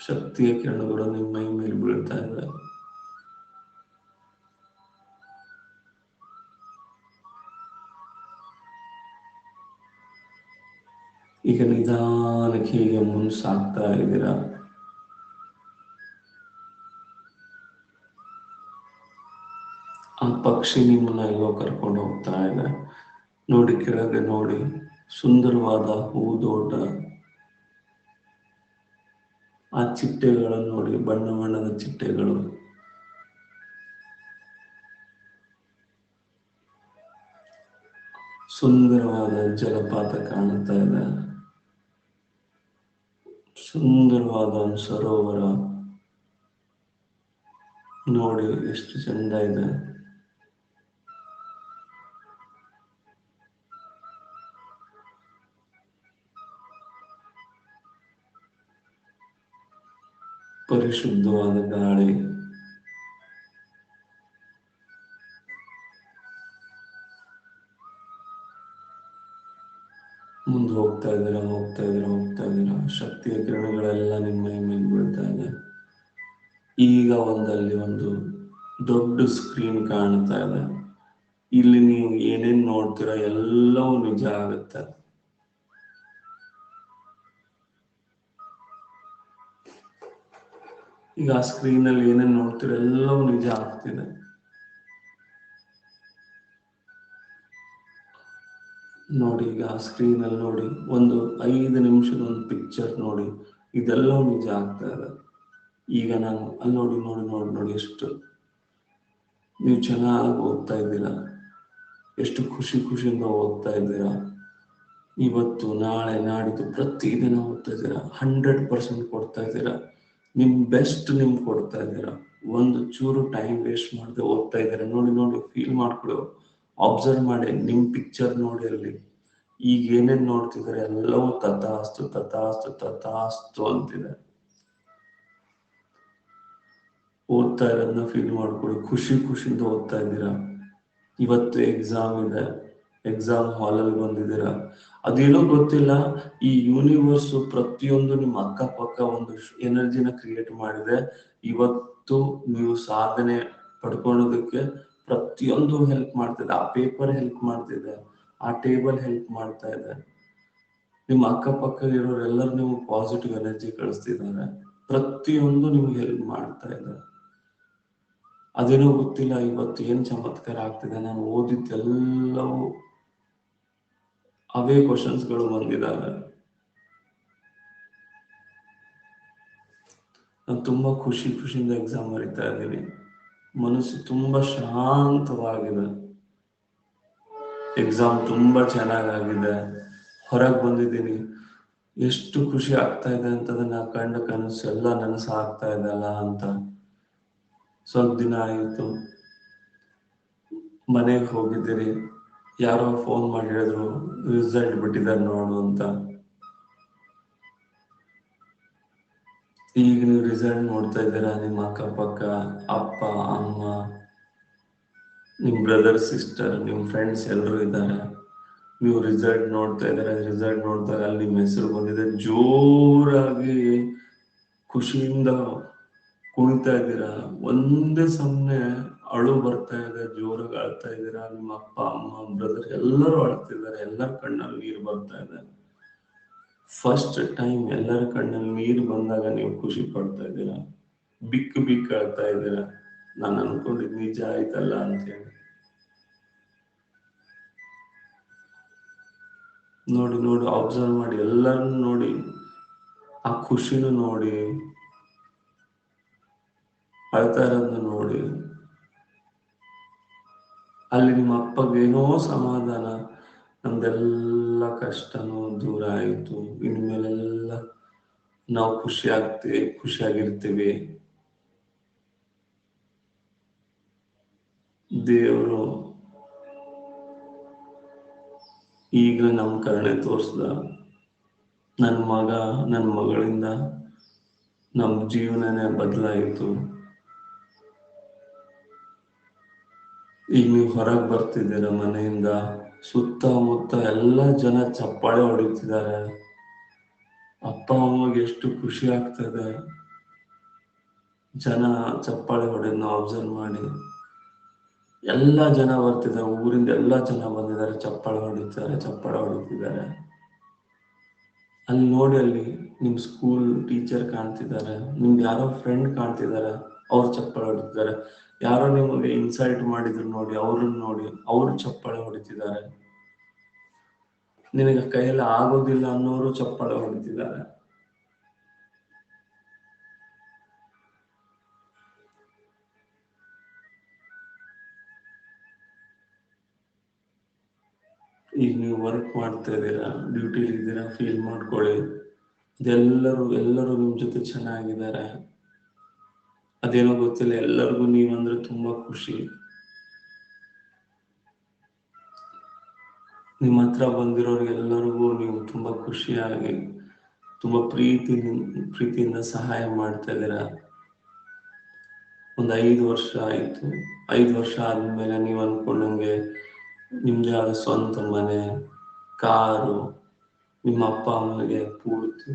ಶಕ್ತಿಯ ಕಿರಣಗಳು ನಿಮ್ಮ ಮೈ ಮೇಲೆ ಬೀಳ್ತಾ ಇದೆ. ಈಗ ನಿಧಾನಕ್ಕೆ ಹೀಗೆ ಸಾಗ್ತಾ ಇದ್ದೀರಾ. ಆ ಪಕ್ಷಿ ನಿಮ್ಮನ್ನ ಎಲ್ಲೋ ಕರ್ಕೊಂಡು ಹೋಗ್ತಾ ಇದೆ. ನೋಡಿ, ಕೆಳಗೆ ನೋಡಿ, ಸುಂದರವಾದ ಹೂದೋಟ. ಆ ಚಿಟ್ಟೆಗಳನ್ನು ನೋಡಿ, ಬಣ್ಣ ಬಣ್ಣದ ಚಿಟ್ಟೆಗಳು. ಸುಂದರವಾದ ಜಲಪಾತ ಕಾಣುತ್ತಾ ಇದೆ. ಸುಂದರವಾದ ಒಂದು ಸರೋವರ ನೋಡಿ, ಎಷ್ಟು ಚಂದ ಇದೆ. ಪರಿಶುದ್ಧವಾದ ಗಾಳಿ. ಮುಂದೆ ಹೋಗ್ತಾ ಇದ್ದೀರಾ, ಹೋಗ್ತಾ ಇದ್ದೀರಾ, ಹೋಗ್ತಾ ಇದ್ದೀರಾ. ಶಕ್ತಿಯ ಕಿರಣಗಳೆಲ್ಲ ನಿಮ್ಮ ಮೈ ಮೇಲೆ ಬೀಳ್ತಾ ಇದೆ. ಈಗ ಒಂದಲ್ಲಿ ಒಂದು ದೊಡ್ಡ ಸ್ಕ್ರೀನ್ ಕಾಣ್ತಾ ಇದೆ. ಇಲ್ಲಿ ನೀವು ಏನೇನ್ ನೋಡ್ತೀರಾ ಎಲ್ಲವೂ ನಿಜ ಆಗುತ್ತೆ. ಈಗ ಆ ಸ್ಕ್ರೀನ್ ಅಲ್ಲಿ ಏನೇನ್ ನೋಡ್ತೀರಾ ಎಲ್ಲವೂ ನಿಜ ಆಗ್ತಿದೆ. ನೋಡಿ, ಈಗ ಆ ಸ್ಕ್ರೀನ್ ಅಲ್ಲಿ ನೋಡಿ, ಒಂದು 5 ನಿಮಿಷದ ಒಂದು ಪಿಕ್ಚರ್ ನೋಡಿ, ಇದೆಲ್ಲವೂ ನಿಜ ಆಗ್ತಾ ಇದೆ. ಈಗ ನಾನು ಅಲ್ಲಿ ನೋಡಿ ನೋಡಿ ನೋಡಿ ನೋಡಿ ಎಷ್ಟು ನೀವು ಚೆನ್ನಾಗಿ ಓದ್ತಾ ಇದ್ದೀರಾ, ಎಷ್ಟು ಖುಷಿ ಖುಷಿಯಿಂದ ಓದ್ತಾ ಇದ್ದೀರಾ. ಇವತ್ತು ನಾಳೆ ನಾಡಿದ್ದು ಪ್ರತಿದಿನ ಓದ್ತಾ ಇದ್ದೀರಾ. 100% ಕೊಡ್ತಾ ಇದ್ದೀರಾ. ನಿಮ್ ಬೆಸ್ಟ್ ನಿಮ್ಗೆ ಕೊಡ್ತಾ ಇದ್ದೀರಾ. ಒಂದು ಚೂರು ಟೈಮ್ ವೇಸ್ಟ್ ಮಾಡದೆ ಓದ್ತಾ ಇದ್ದೀರಾ. ನೋಡಿ ನೋಡಿ, ಫೀಲ್ ಮಾಡ್ಕೊಳ್ಳೋ, ಅಬ್ಸರ್ವ್ ಮಾಡಿ, ನಿಮ್ ಪಿಕ್ಚರ್ ನೋಡಿ. ಅಲ್ಲಿ ಈಗ ಏನೇನ್ ನೋಡ್ತಿದ್ದಾರೆ ಎಲ್ಲವೂ ತಥಾಸ್ತು ತಥಾಸ್ತು ತಥಾಸ್ತು ಅಂತಿದೆ. ಓದ್ತಾ ಇರೋದನ್ನ ಫೀಲ್ ಮಾಡ್ಕೊಳ್ಳಿ. ಖುಷಿ ಖುಷಿಯಿಂದ ಓದ್ತಾ ಇದ್ದೀರಾ. ಇವತ್ತು ಎಕ್ಸಾಮ್ ಇದೆ, ಎಕ್ಸಾಮ್ ಹಾಲಲ್ಲಿ ಬಂದಿದ್ದೀರಾ. ಅದೇನೋ ಗೊತ್ತಿಲ್ಲ, ಈ ಯೂನಿವರ್ಸ್ ಪ್ರತಿಯೊಂದು ನಿಮ್ಮ ಅಕ್ಕಪಕ್ಕ ಒಂದು ಎನರ್ಜಿನ ಕ್ರಿಯೇಟ್ ಮಾಡಿದೆ. ಇವತ್ತು ನೀವು ಸಾಧನೆ ಪಡ್ಕೊಳ್ಳೋದಕ್ಕೆ ಪ್ರತಿಯೊಂದು ಹೆಲ್ಪ್ ಮಾಡ್ತಿದೆ. ಆ ಪೇಪರ್ ಹೆಲ್ಪ್ ಮಾಡ್ತಿದೆ, ಆ ಟೇಬಲ್ ಹೆಲ್ಪ್ ಮಾಡ್ತಾ ಇದೆ. ನಿಮ್ಮ ಅಕ್ಕಪಕ್ಕ ಇರೋರೆಲ್ಲರೂ ನಿಮ್ಗೆ ಪಾಸಿಟಿವ್ ಎನರ್ಜಿ ಕಳಿಸ್ತಿದ್ದಾರೆ. ಪ್ರತಿಯೊಂದು ನಿಮ್ಗೆ ಹೆಲ್ಪ್ ಮಾಡ್ತಾ ಇದೆ. ಅದೇನೋ ಗೊತ್ತಿಲ್ಲ, ಇವತ್ತು ಏನ್ ಚಮತ್ಕಾರ ಆಗ್ತಿದೆ. ನಾನು ಓದಿದ್ದೆಲ್ಲವೂ ಅವೇ ಕ್ವಶನ್ಸ್ಗಳು ಬಂದಿದ್ದಾವೆ. ನಾನು ತುಂಬಾ ಖುಷಿ ಖುಷಿಯಿಂದ ಎಕ್ಸಾಮ್ ಬರೀತಾ ಇದ್ದೀನಿ. ಮನಸ್ಸು ತುಂಬಾ ಶಾಂತವಾಗಿದೆ. ಎಕ್ಸಾಮ್ ತುಂಬಾ ಚೆನ್ನಾಗಾಗಿದೆ. ಹೊರಗೆ ಬಂದಿದ್ದೀನಿ. ಎಷ್ಟು ಖುಷಿ ಆಗ್ತಾ ಇದೆ ಅಂತದನ್ನ ಕಂಡ ಕನಸು ಎಲ್ಲ ನನಸು ಆಗ್ತಾ ಇದೆಲ್ಲ ಅಂತ. ಸ್ವಲ್ಪ ದಿನ ಆಯಿತು, ಮನೆಗೆ ಹೋಗಿದ್ದೀರಿ. ಯಾರೋ ಫೋನ್ ಮಾಡಿ ಹೇಳಿದ್ರು, ರಿಸಲ್ಟ್ ಬಿಟ್ಟಿದ್ದಾರೆ ನೋಡು ಅಂತ. ಈಗ ನೀವು ರಿಸಲ್ಟ್ ನೋಡ್ತಾ ಇದ್ದೀರಾ. ನಿಮ್ಮ ಅಕ್ಕಪಕ್ಕ ಅಪ್ಪ ಅಮ್ಮ, ನಿಮ್ ಬ್ರದರ್ ಸಿಸ್ಟರ್, ನಿಮ್ ಫ್ರೆಂಡ್ಸ್ ಎಲ್ಲರೂ ಇದ್ದಾರೆ. ನೀವು ರಿಸಲ್ಟ್ ನೋಡ್ತಾ ಇದ್ದಾರೆ. ರಿಸಲ್ಟ್ ನೋಡಿದಾಗ ಅಲ್ಲಿ ನಿಮ್ಮ ಹೆಸರು ಬಂದಿದೆ. ಜೋರಾಗಿ ಖುಷಿಯಿಂದ ಕುಣಿತಾ ಇದ್ದೀರಾ. ಒಂದೇ ಸಮನೆ ಅಳು ಬರ್ತಾ ಇದೆ, ಜೋರಾಗಿ ಅಳ್ತಾ ಇದ್ದೀರಾ. ನಿಮ್ಮ ಅಪ್ಪ ಅಮ್ಮ ಬ್ರದರ್ ಎಲ್ಲರೂ ಅಳ್ತಿದ್ದಾರೆ. ಎಲ್ಲರ ಕಣ್ಣಲ್ಲಿ ನೀರು ಬರ್ತಾ ಇದೆ. ಫಸ್ಟ್ ಟೈಮ್ ಎಲ್ಲರ ಕಣ್ಣಲ್ಲಿ ನೀರು ಬಂದಾಗ ನೀವು ಖುಷಿ ಪಡ್ತಾ ಇದ್ದೀರಾ. ಬಿಕ್ಕು ಬಿಕ್ಕು ಅಳ್ತಾ ಇದ್ದೀರಾ. ನಾನು ಅನ್ಕೊಂಡಿದ್ ನಿಜ ಆಯ್ತಲ್ಲ ಅಂತೇಳಿ. ನೋಡಿ ನೋಡಿ, ಅಬ್ಸರ್ವ್ ಮಾಡಿ, ಎಲ್ಲರನ್ನು ನೋಡಿ, ಆ ಖುಷಿನೂ ನೋಡಿ, ಅಳ್ತಾ ಇರೋದನ್ನ ನೋಡಿ. ಅಲ್ಲಿ ನಿಮ್ಮ ಅಪ್ಪಗೇನೋ ಸಮಾಧಾನ, ನಮ್ದೆಲ್ಲ ಕಷ್ಟನೂ ದೂರ ಆಯಿತು, ಇನ್ಮೇಲೆಲ್ಲ ನಾವು ಖುಷಿಯಾಗಿರ್ತೀವಿ. ದೇವರು ಈಗಲೇ ನಮ್ಮ ಕರುಣೆ ತೋರಿಸ್ದ. ನನ್ನ ಮಗಳಿಂದ ನಮ್ಮ ಜೀವನನೇ ಬದಲಾಯಿತು. ಈಗ ನೀವು ಹೊರಗೆ ಬರ್ತಿದ್ದೀರ ಮನೆಯಿಂದ, ಸುತ್ತಮುತ್ತ ಎಲ್ಲ ಜನ ಚಪ್ಪಾಳೆ ಹೊಡಿತಿದ್ದಾರೆ. ಅಪ್ಪ ಅಮ್ಮಗೆ ಎಷ್ಟು ಖುಷಿ ಆಗ್ತದೆ. ಜನ ಚಪ್ಪಾಳೆ ಹೊಡೆಯೋದನ್ನ ಅಬ್ಸರ್ವ್ ಮಾಡಿ. ಎಲ್ಲ ಜನ ಬರ್ತಿದ್ದಾರೆ, ಊರಿಂದ ಎಲ್ಲ ಜನ ಬಂದಿದ್ದಾರೆ, ಚಪ್ಪಾಳೆ ಹೊಡಿತಿದ್ದಾರೆ. ಅಲ್ಲಿ ನೋಡಿ, ಅಲ್ಲಿ ನಿಮ್ ಸ್ಕೂಲ್ ಟೀಚರ್ ಕಾಣ್ತಿದ್ದಾರೆ, ನಿಮ್ಗೆ ಯಾರೋ ಫ್ರೆಂಡ್ ಕಾಣ್ತಿದ್ದಾರೆ, ಅವ್ರು ಚಪ್ಪಾಳೆ ಹೊಡಿತಿದ್ದಾರೆ. ಯಾರೋ ನಿಮಗೆ ಇನ್ಸಲ್ಟ್ ಮಾಡಿದ್ರು ನೋಡಿ, ಅವ್ರನ್ನ ನೋಡಿ, ಅವ್ರು ಚಪ್ಪಾಳೆ ಹೊಡಿತಿದ್ದಾರೆ. ನಿನಗೆ ಕೈಯಲ್ಲಿ ಆಗೋದಿಲ್ಲ ಅನ್ನೋರು ಚಪ್ಪಾಳೆ ಹೊಡಿತಿದ್ದಾರೆ. ಈಗ ನೀವು ವರ್ಕ್ ಮಾಡ್ತಾ ಇದ್ದೀರಾ, ಡ್ಯೂಟಿಲಿ ಇದ್ದೀರಾ, ಫೀಲ್ ಮಾಡ್ಕೊಳ್ಳಿ. ಎಲ್ಲರೂ ನಿಮ್ ಜೊತೆ ಚೆನ್ನಾಗಿದ್ದಾರೆ. ಅದೇನೋ ಗೊತ್ತಿಲ್ಲ, ಎಲ್ಲರಿಗೂ ನೀವಂದ್ರೆ ತುಂಬಾ ಖುಷಿ. ನಿಮ್ಮ ಹತ್ರ ಬಂದಿರೋರು ಎಲ್ಲರಿಗೂ ನೀವು ತುಂಬಾ ಖುಷಿಯಾಗಿ ತುಂಬಾ ಪ್ರೀತಿಯಿಂದ ಸಹಾಯ ಮಾಡ್ತಾ ಇದ್ದೀರಾ. ಒಂದು 5 ವರ್ಷ ಆಯ್ತು. 5 ವರ್ಷ ಆದ್ಮೇಲೆ ನೀವು ಅನ್ಕೊಂಡಂಗೆ ನಿಮ್ದೇ ಆದ ಸ್ವಂತ ಮನೆ, ಕಾರು, ನಿಮ್ಮ ಅಪ್ಪ ಅಮ್ಮನಿಗೆ ಪೂರ್ತಿ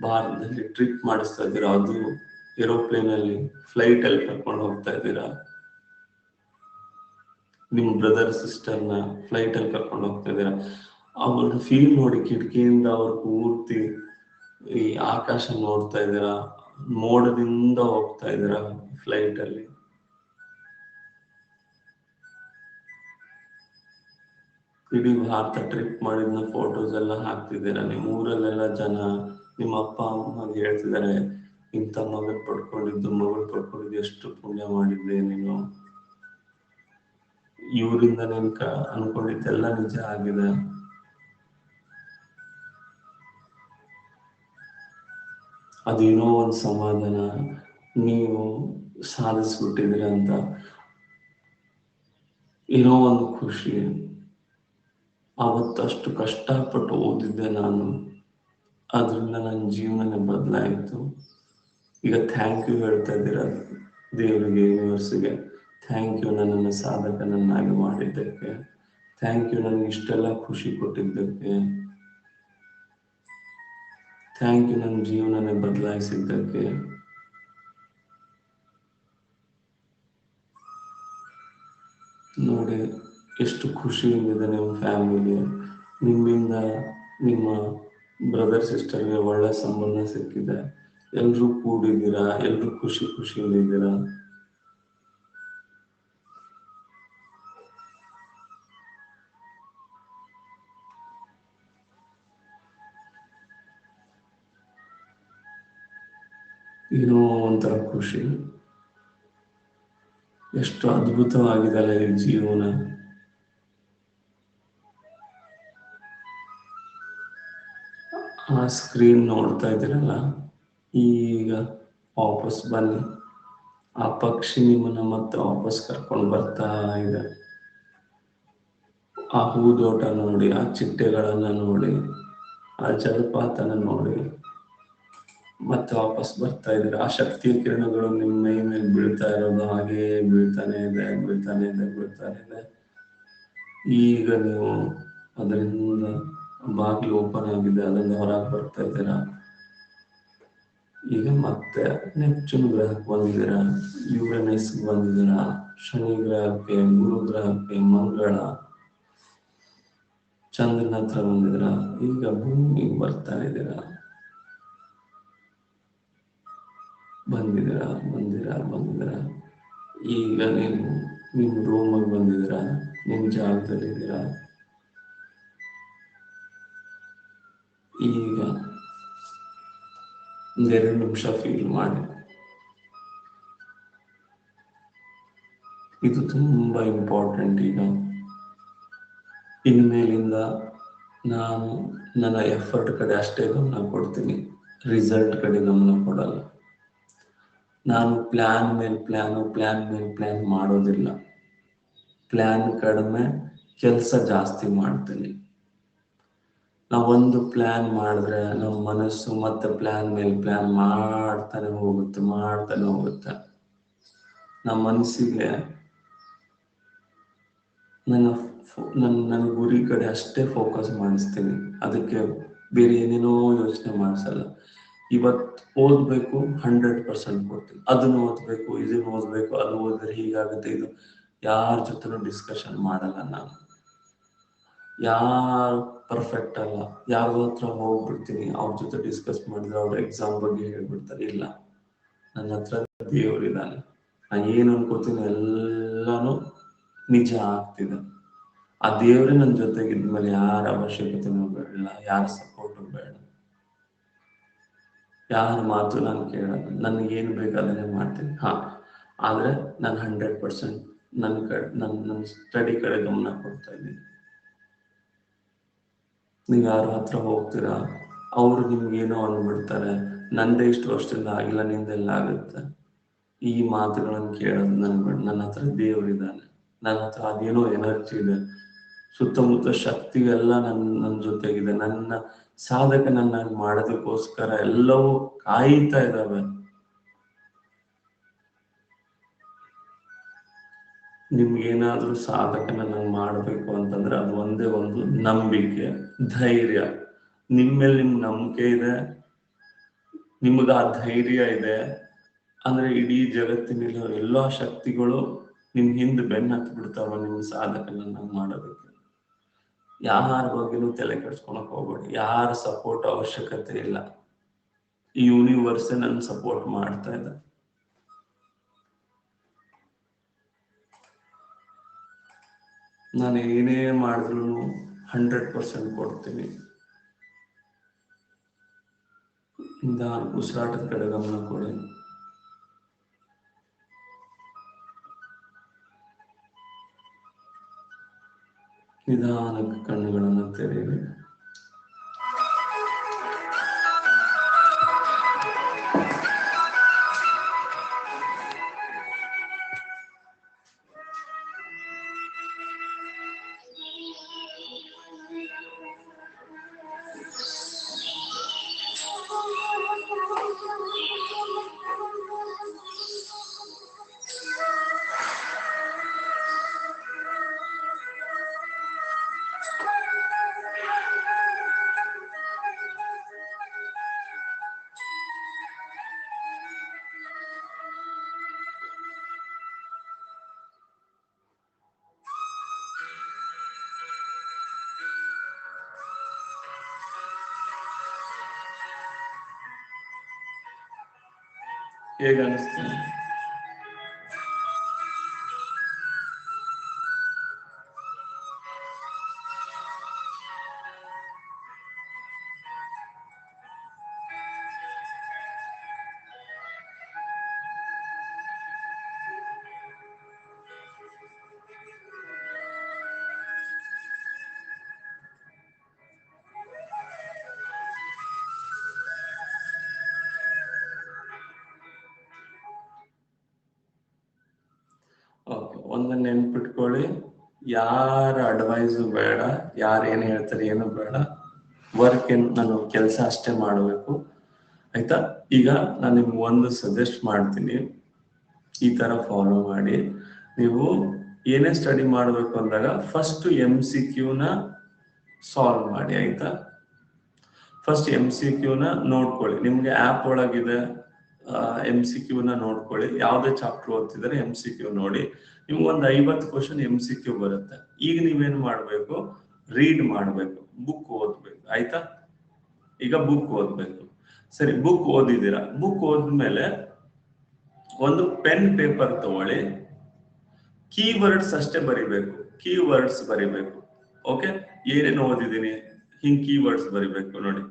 ಭಾರತದಲ್ಲಿ ಟ್ರಿಪ್ ಮಾಡಿಸ್ತಾ ಇದ್ದೀರಾ. ಅದು ಏರೋಪ್ಲೇನ್ ಅಲ್ಲಿ, ಫ್ಲೈಟ್ ಅಲ್ಲಿ ಕರ್ಕೊಂಡು ಹೋಗ್ತಾ ಇದ್ದೀರಾ. ನಿಮ್ ಬ್ರದರ್ ಸಿಸ್ಟರ್ನ ಫ್ಲೈಟ್ ಅಲ್ಲಿ ಕರ್ಕೊಂಡು ಹೋಗ್ತಾ ಇದ್ದೀರಾ. ಅವ್ರ ಫೀಲ್ ನೋಡಿ, ಕಿಟಕಿಯಿಂದ ಅವ್ರ ಪೂರ್ತಿ ಈ ಆಕಾಶ ನೋಡ್ತಾ ಇದ್ದೀರಾ, ಮೋಡದಿಂದ ಹೋಗ್ತಾ ಇದ್ದೀರಾ ಫ್ಲೈಟ್ ಅಲ್ಲಿ. ಇಡೀ ಭಾರತ ಟ್ರಿಪ್ ಮಾಡಿದ್ನ ಫೋಟೋಸ್ ಎಲ್ಲ ಹಾಕ್ತಿದ್ದೀರಾ. ನಿಮ್ ಊರಲ್ಲೆಲ್ಲ ಜನ ನಿಮ್ಮ ಅಪ್ಪ ಅಮ್ಮ ಹೇಳ್ತಿದ್ದಾರೆ, ಇಂಥ ಮಗಳು ಪಡ್ಕೊಂಡಿದ್ದು ಎಷ್ಟು ಪುಣ್ಯ ಮಾಡಿದ್ದೆ ನೀನು. ಇವರಿಂದ ಅನ್ಕೊಂಡಿದ್ದೆಲ್ಲ ನಿಜ ಆಗಿದೆ. ಅದೇನೋ ಒಂದು ಸಮಾಧಾನ, ನೀವು ಸಾಧಿಸ್ಬಿಟ್ಟಿದ್ರಿ ಅಂತ ಏನೋ ಒಂದು ಖುಷಿ. ಅವತ್ತಷ್ಟು ಕಷ್ಟಪಟ್ಟು ಓದಿದ್ದೆ ನಾನು, ಅದರಿಂದ ನನ್ನ ಜೀವನನೇ ಬದಲಾಯಿತು. ಈಗ ಥ್ಯಾಂಕ್ ಯು ಹೇಳ್ತಾ ಇದ್ದೀರಾ ದೇವರಿಗೆ, ಯೂನಿವರ್ಸಿಗೆ. ಥ್ಯಾಂಕ್ ಯು ನನ್ನನ್ನು ಸಾಧಕನನ್ನಾಗಿ ಮಾಡಿದ್ದಕ್ಕೆ. ಥ್ಯಾಂಕ್ ಯು ನನಗೆ ಇಷ್ಟೆಲ್ಲ ಖುಷಿ ಕೊಟ್ಟಿದ್ದಕ್ಕೆ. ಥ್ಯಾಂಕ್ ಯು ನನ್ನ ಜೀವನನೇ ಬದಲಾಯಿಸಿದ್ದಕ್ಕೆ. ನೋಡಿ ಎಷ್ಟು ಖುಷಿಯಿಂದಿದೆ ನಿಮ್ಮ ಫ್ಯಾಮಿಲಿ. ನಿಮ್ಮಿಂದ ನಿಮ್ಮ ಬ್ರದರ್ ಸಿಸ್ಟರ್ಗೆ ಒಳ್ಳೆ ಸಂಬಂಧ ಸಿಕ್ಕಿದೆ. ಎಲ್ರೂ ಕೂಡಿದ್ದೀರಾ, ಎಲ್ರೂ ಖುಷಿಯಿಂದಿದ್ದೀರಾ. ಏನೋ ಒಂಥರ ಖುಷಿ. ಎಷ್ಟು ಅದ್ಭುತವಾಗಿದೆಲ್ಲ ಈ ಜೀವನ. ಆ ಸ್ಕ್ರೀನ್ ನೋಡ್ತಾ ಇದ್ದೀರಲ್ಲ, ಈಗ ವಾಪಸ್ ಬನ್ನಿ. ಆ ಪಕ್ಷಿ ನಿಮ್ಮನ್ನ ಮತ್ತೆ ವಾಪಸ್ ಕರ್ಕೊಂಡು ಬರ್ತಾ ಇದೆ. ಆ ಹೂದೋಟ ನೋಡಿ, ಆ ಚಿಟ್ಟೆಗಳನ್ನ ನೋಡಿ, ಆ ಜಲಪಾತನ ನೋಡಿ ಮತ್ತೆ ವಾಪಸ್ ಬರ್ತಾ ಇದ್ರೆ. ಆ ಶಕ್ತಿಯ ಕಿರಣಗಳು ನಿಮ್ಮ ಮೈ ಮೇಲೆ ಬೀಳ್ತಾ ಇರೋದು ಹಾಗೆ ಬೀಳ್ತಾನೆ ಇದೆ. ಈಗ ನೀವು ಅದರಿಂದ ಬಾಗಿಲು ಓಪನ್ ಆಗಿದೆ, ಅದರಿಂದ ಹೊರಗೆ ಬರ್ತಾ ಇದ್ದೀರಾ. ಈಗ ಮತ್ತೆ ನೆಪ್ಚೂನ್ ಗ್ರಹಕ್ಕೆ ಬಂದಿದ್ದೀರಾ, ಯುರೇನಸ್ ಬಂದಿದ್ದೀರಾ, ಶನಿ ಗ್ರಹಕ್ಕೆ, ಗುರು ಗ್ರಹಕ್ಕೆ, ಮಂಗಳ, ಚಂದ್ರನ ಹತ್ರ ಬಂದಿದ್ದೀರಾ. ಈಗ ಭೂಮಿಗೆ ಬರ್ತಾ ಇದ್ದೀರಾ. ಬಂದಿದ್ದೀರಾ. ಈಗ ನೀವು ನಿಮ್ಮ ರೂಮಿಗೆ ಬಂದಿದ್ದೀರಾ, ನಿಮ್ಮ ಜಾಗದಲ್ಲಿದ್ದೀರಾ. ಈಗ 2 ನಿಮಿಷ ಫೀಲ್ ಮಾಡಿ. ಇದು ತುಂಬಾ ಇಂಪಾರ್ಟೆಂಟ್. ಈಗ ಇನ್ಮೇಲಿಂದ ನಾನು ನನ್ನ ಎಫರ್ಟ್ ಕಡೆ ಅಷ್ಟೇ ಗಮನ ಕೊಡ್ತೀನಿ, ರಿಸಲ್ಟ್ ಕಡೆ ಗಮನ ಕೊಡಲ್ಲ. ನಾನು ಪ್ಲಾನ್ ಮೇಲೆ ಪ್ಲಾನ್ ಮಾಡೋದಿಲ್ಲ. ಪ್ಲಾನ್ ಕಡಿಮೆ, ಕೆಲಸ ಜಾಸ್ತಿ ಮಾಡ್ತೀನಿ. ನಾವೊಂದು ಪ್ಲಾನ್ ಮಾಡಿದ್ರೆ ನಮ್ಮ ಮನಸ್ಸು ಮತ್ತೆ ಪ್ಲಾನ್ ಮೇಲೆ ಪ್ಲಾನ್ ಮಾಡ್ತಾನೆ ಹೋಗುತ್ತೆ. ನಮ್ಮ ಮನಸ್ಸಿಗೆ ನನ್ನ ಗುರಿ ಕಡೆ ಅಷ್ಟೇ ಫೋಕಸ್ ಮಾಡಿಸ್ತೀನಿ. ಅದಕ್ಕೆ ಬೇರೆ ಏನೇನೋ ಯೋಚನೆ ಮಾಡಿಸಲ್ಲ. ಇವತ್ತು ಓದ್ಬೇಕು, 100% ಕೊಡ್ತೀನಿ. ಅದನ್ನು ಓದ್ಬೇಕು, ಇದನ್ನು ಓದ್ಬೇಕು, ಅದು ಓದಿದ್ರೆ ಹೀಗಾಗುತ್ತೆ. ಇದು ಯಾರ ಜೊತೆನೂ ಡಿಸ್ಕಷನ್ ಮಾಡಲ್ಲ ನಾನು. ಯಾರು ಪರ್ಫೆಕ್ಟ್ ಅಲ್ಲ, ಯಾರ ಹತ್ರ ಹೋಗ್ಬಿಡ್ತೀನಿ, ಅವ್ರ ಜೊತೆ ಡಿಸ್ಕಸ್ ಮಾಡಿದ್ರೆ ಅವ್ರ ಎಕ್ಸಾಮ್ ಬಗ್ಗೆ ಹೇಳ್ಬಿಡ್ತಾರೆ. ಇಲ್ಲ, ನನ್ನ ಹತ್ರ ದೇವರಿದ್ದಾನೆ. ನಾನು ಏನು ಅನ್ಕೋತೀನಿ ಎಲ್ಲಾನು ನಿಜ ಆಗ್ತಿದೆ. ಆ ದೇವರೇ ನನ್ನ ಜೊತೆಗಿದ್ಮೇಲೆ ಯಾರ ಅವಶ್ಯಕತೆನೂ ಬೇಡ, ಯಾರ ಸಪೋರ್ಟು ಬೇಡ, ಯಾರ ಮಾತು ನಾನು ಕೇಳಲ್ಲ. ನನಗೇನು ಬೇಕು ಅದನ್ನೇ ಮಾಡ್ತೀನಿ. ಆದ್ರೆ ನಾನು 100% ನನ್ನ ಸ್ಟಡಿ ಕಡೆ ಗಮನ ಕೊಡ್ತಾ ಇದ್ದೀನಿ. ನೀವು ಯಾರ ಹತ್ರ ಹೋಗ್ತೀರಾ, ಅವರು ನಿಮ್ಗೇನೋ ಅಂದ್ಬಿಡ್ತಾರೆ, ನಂದೇ ಇಷ್ಟು ವರ್ಷದಿಂದ ಆಗಿಲ್ಲ, ನಿಂದೆಲ್ಲ ಆಗುತ್ತೆ. ಈ ಮಾತುಗಳನ್ನು ಕೇಳೋದು ನನ್ನ ಹತ್ರ ದೇವರಿದ್ದಾನೆ. ನನ್ನ ಹತ್ರ ಅದೇನೋ ಎನರ್ಜಿ ಇದೆ, ಸುತ್ತಮುತ್ತ ಶಕ್ತಿಗೆಲ್ಲ ನನ್ನ ಜೊತೆಗಿದೆ. ನನ್ನ ಸಾಧಕನನ್ನಾಗಿ ಮಾಡೋದಕ್ಕೋಸ್ಕರ ಎಲ್ಲವೂ ಕಾಯ್ತಾ ಇದ್ದಾವೆ. ನಿಮ್ಗೇನಾದ್ರೂ ಸಾಧಕನನ್ನಾಗಿ ಮಾಡ್ಬೇಕು ಅಂತಂದ್ರೆ ಅದು ಒಂದೇ ಒಂದು ನಂಬಿಕೆ, ಧೈರ್ಯ. ನಿಮ್ಮೇಲೆ ನಿಮ್ ನಂಬಿಕೆ ಇದೆ, ನಿಮ್ಗ ಆ ಧೈರ್ಯ ಇದೆ ಅಂದ್ರೆ ಇಡೀ ಜಗತ್ತಿನಲ್ಲಿರೋ ಎಲ್ಲಾ ಶಕ್ತಿಗಳು ನಿಮ್ ಹಿಂದ್ ಬೆನ್ನ ಹತ್ತಿ ಬಿಡ್ತಾವ ನಿಮ್ ಸಾಧಕನನ್ನಾಗಿ ಮಾಡೋದಕ್ಕೆ. ಯಾರ ಬಗ್ಗೆನೂ ತಲೆ ಕೆಡ್ಸ್ಕೊಳಕ್ ಹೋಗ್ಬೇಡಿ. ಯಾರ ಸಪೋರ್ಟ್ ಅವಶ್ಯಕತೆ ಇಲ್ಲ. ಈ ಯೂನಿವರ್ಸ್ ನನ್ ಸಪೋರ್ಟ್ ಮಾಡ್ತಾ ಇದೆ. ನಾನು ಏನೇ ಮಾಡಿದ್ರು 100% ಕೊಡ್ತೀನಿ. ನಿಧಾನ ಉಸಿರಾಟದ ಕಡೆ ಗಮನ ಕೊಡಿ. ನಿಧಾನಕ್ಕೆ ಕಣ್ಣುಗಳನ್ನು ತೆರೆಯಿರಿ. ಹೇಗೆ ಅನಿಸ್ತೀನಿ? ಓಕೆ, ಒಂದು ನೆನ್ಪಿಟ್ಕೊಳ್ಳಿ, ಯಾರ ಅಡ್ವೈಸು ಬೇಡ, ಯಾರು ಏನು ಹೇಳ್ತಾರೆ ಏನು ಬೇಡ. ನಾನು ಕೆಲಸ ಅಷ್ಟೇ ಮಾಡಬೇಕು, ಆಯ್ತಾ? ಈಗ ನಾನು ನಿಮ್ಗೆ ಒಂದು ಸಜೆಸ್ಟ್ ಮಾಡ್ತೀನಿ, ಈ ತರ ಫಾಲೋ ಮಾಡಿ. ನೀವು ಏನೇ ಸ್ಟಡಿ ಮಾಡಬೇಕು ಅಂದಾಗ ಫಸ್ಟ್ MCQ ಸಾಲ್ವ್ ಮಾಡಿ, ಆಯ್ತಾ? ಫಸ್ಟ್ MCQ ನೋಡ್ಕೊಳ್ಳಿ. ನಿಮ್ಗೆ ಆಪ್ ಒಳಗಿದೆ, MCQ ನೋಡ್ಕೊಳ್ಳಿ. ಯಾವ್ದೇ ಚಾಪ್ಟರ್ ಓದ್ತಿದ್ರೆ MCQ ನೋಡಿ. ನಿಮ್ಗೆ ಒಂದು 50 ಕ್ವಶನ್ MCQ ಬರುತ್ತೆ. ಈಗ ನೀವೇನ್ ಮಾಡ್ಬೇಕು? ರೀಡ್ ಮಾಡ್ಬೇಕು, ಬುಕ್ ಓದ್ಬೇಕು, ಆಯ್ತಾ? ಈಗ ಬುಕ್ ಓದ್ಬೇಕು. ಸರಿ, ಬುಕ್ ಓದಿದ್ದೀರಾ. ಬುಕ್ ಓದ್ಮೇಲೆ ಒಂದು ಪೆನ್ ಪೇಪರ್ ತಗೊಳ್ಳಿ. ಕೀವರ್ಡ್ಸ್ ಅಷ್ಟೇ ಬರಿಬೇಕು, ಕೀವರ್ಡ್ಸ್ ಬರಿಬೇಕು. ಓಕೆ, ಏನೇನು ಓದಿದ್ದೀನಿ ಹಿಂಗ್ ಕೀವರ್ಡ್ಸ್ ಬರಿಬೇಕು ನೋಡಿ.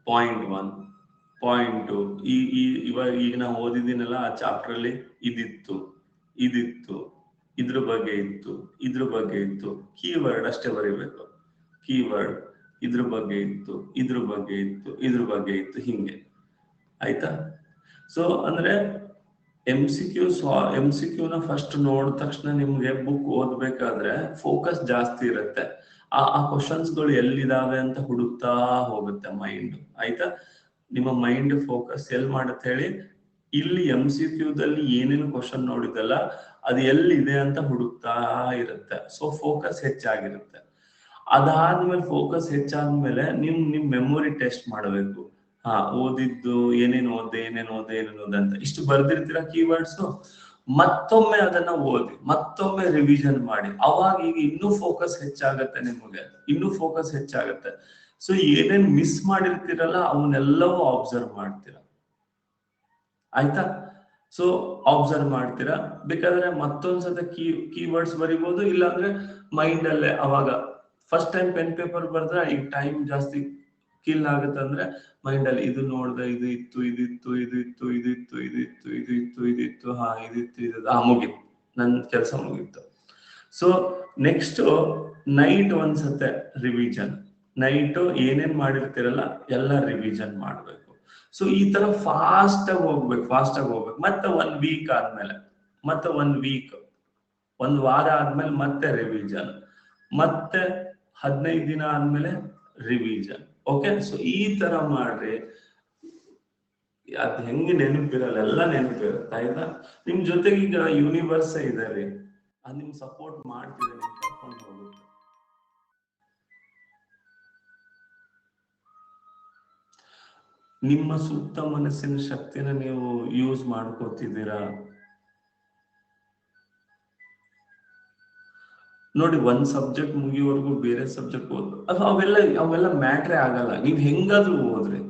ಪಾಯಿಂಟ್ 1, ಪಾಯಿಂಟ್ 2, ಇವಾಗ ಈಗ ನಾವು ಓದಿದ್ದೀನಲ್ಲ ಆ ಚಾಪ್ಟರ್ ಅಲ್ಲಿ ಇದಿತ್ತು, ಇದ್ರ ಬಗ್ಗೆ ಇತ್ತು, ಇದ್ರ ಬಗ್ಗೆ ಇತ್ತು. ಕೀವರ್ಡ್ ಅಷ್ಟೇ ಬರಿಬೇಕು. ಕೀವರ್ಡ್, ಇದ್ರ ಬಗ್ಗೆ ಇತ್ತು, ಇದ್ರ ಬಗ್ಗೆ ಇತ್ತು, ಇದ್ರ ಬಗ್ಗೆ ಇತ್ತು, ಹಿಂಗೆ, ಆಯ್ತಾ? ಸೊ ಅಂದ್ರೆ MCQ ಫಸ್ಟ್ ನೋಡಿದ ತಕ್ಷಣ ನಿಮ್ಗೆ ಬುಕ್ ಓದ್ಬೇಕಾದ್ರೆ ಫೋಕಸ್ ಜಾಸ್ತಿ ಇರುತ್ತೆ. ಆ ಕ್ವಶನ್ಸ್ಗಳು ಎಲ್ಲಿದಾವೆ ಅಂತ ಹುಡುಕ್ತಾ ಹೋಗುತ್ತೆ ಮೈಂಡ್, ಆಯ್ತಾ? ನಿಮ್ಮ ಮೈಂಡ್ ಫೋಕಸ್ ಎಲ್ಲಿ ಮಾಡುತ್ತೆ ಹೇಳಿ? ಇಲ್ಲಿ MCQದಲ್ಲಿ ಏನೇನು ಕ್ವಶನ್ ನೋಡಿದಲ್ಲ ಅದು ಎಲ್ಲಿದೆ ಅಂತ ಹುಡುಕ್ತಾ ಇರುತ್ತೆ. ಸೊ ಫೋಕಸ್ ಹೆಚ್ಚಾಗಿರುತ್ತೆ. ಅದಾದ್ಮೇಲೆ ಫೋಕಸ್ ಹೆಚ್ಚಾದ್ಮೇಲೆ ನಿಮ್ ಮೆಮೊರಿ ಟೆಸ್ಟ್ ಮಾಡಬೇಕು. ಓದಿದ್ದು ಏನೇನು ಓದೆ ಅಂತ ಇಷ್ಟು ಬರ್ದಿರ್ತೀರಾ ಕೀವರ್ಡ್ಸ್, ಮತ್ತೊಮ್ಮೆ ಅದನ್ನ ಓದಿ, ಮತ್ತೊಮ್ಮೆ ರಿವಿಷನ್ ಮಾಡಿ. ಅವಾಗ ಈಗ ಇನ್ನೂ ಫೋಕಸ್ ಹೆಚ್ಚಾಗತ್ತೆ, ನಿಮಗೆ ಇನ್ನೂ ಫೋಕಸ್ ಹೆಚ್ಚಾಗತ್ತೆ. ಸೊ ಏನೇನ್ ಮಿಸ್ ಮಾಡಿರ್ತೀರಲ್ಲ ಅವನ್ನೆಲ್ಲವೂ ಅಬ್ಸರ್ವ್ ಮಾಡ್ತೀರಾ, ಆಯ್ತಾ? ಸೊ ಅಬ್ಸರ್ವ್ ಮಾಡ್ತೀರಾ. ಬೇಕಾದ್ರೆ ಮತ್ತೊಂದ್ಸತ ಕೀವರ್ಡ್ಸ್ ಬರಿಬಹುದು, ಇಲ್ಲಾಂದ್ರೆ ಮೈಂಡ್ ಅಲ್ಲೇ ಅವಾಗ ಫಸ್ಟ್ ಟೈಮ್ ಪೆನ್ ಪೇಪರ್ ಬರ್ದ್ರೆ ಈಗ ಟೈಮ್ ಜಾಸ್ತಿ ಕಿಲ್ ಆಗುತ್ತೆ. ಅಂದ್ರೆ ಮೈಂಡ್ ಅಲ್ಲಿ ಇದು ನೋಡ್ದೆ, ಇದಿತ್ತು, ಮುಗೀತು, ನನ್ ಕೆಲಸ ಮುಗೀತು. ಸೊ ನೆಕ್ಸ್ಟ್ ನೈಟ್ ಒಂದ್ಸತೆ ರಿವಿಷನ್. ನೈಟ್ ಏನೇನ್ ಮಾಡಿರ್ತೀರಲ್ಲ ಎಲ್ಲ ರಿವಿಷನ್ ಮಾಡ್ಬೇಕು. ಸೊ ಈ ತರ ಫಾಸ್ಟ್ ಆಗಿ ಹೋಗ್ಬೇಕು. ಮತ್ತೆ 1 ವೀಕ್ ಆದ್ಮೇಲೆ, ಮತ್ತೆ 1 ವೀಕ್, 1 ವಾರ ಆದ್ಮೇಲೆ ಮತ್ತೆ ರಿವಿಷನ್, ಮತ್ತೆ 15 ದಿನ ಆದ್ಮೇಲೆ ರಿವಿಷನ್. ಓಕೆ, ಸೊ ಈ ತರ ಮಾಡ್ರಿ. ಅದ್ ಹೆಂಗೆ ನೆನಪಿರಲ್ಲ, ಎಲ್ಲ ನೆನಪಿರುತ್ತೆ ಆಯ್ತಾ. ನಿಮ್ ಜೊತೆಗೆ ಈಗ ಯೂನಿವರ್ಸ್ ಇದೆ ರೀ, ಅದ್ ನಿಮ್ ಸಪೋರ್ಟ್ ಮಾಡ್ತಿದೆ, ನಿಮ್ ಕರ್ಕೊಂಡು ಹೋಗುತ್ತೆ. ನಿಮ್ಮ ಸುಪ್ತ ಮನಸ್ಸಿನ ಶಕ್ತಿನ ನೀವು ಯೂಸ್ ಮಾಡ್ಕೋತಿದ್ದೀರಾ. ನೋಡಿ, ಒಂದ್ ಸಬ್ಜೆಕ್ಟ್ ಮುಗಿಯೋವರೆಗೂ ಬೇರೆ ಸಬ್ಜೆಕ್ಟ್ ಅವೆಲ್ಲ ಮ್ಯಾಟ್ರೇ ಆಗಲ್ಲ. ನೀವ್ ಹೆಂಗಾದ್ರೂ ಓದ್ರಿ,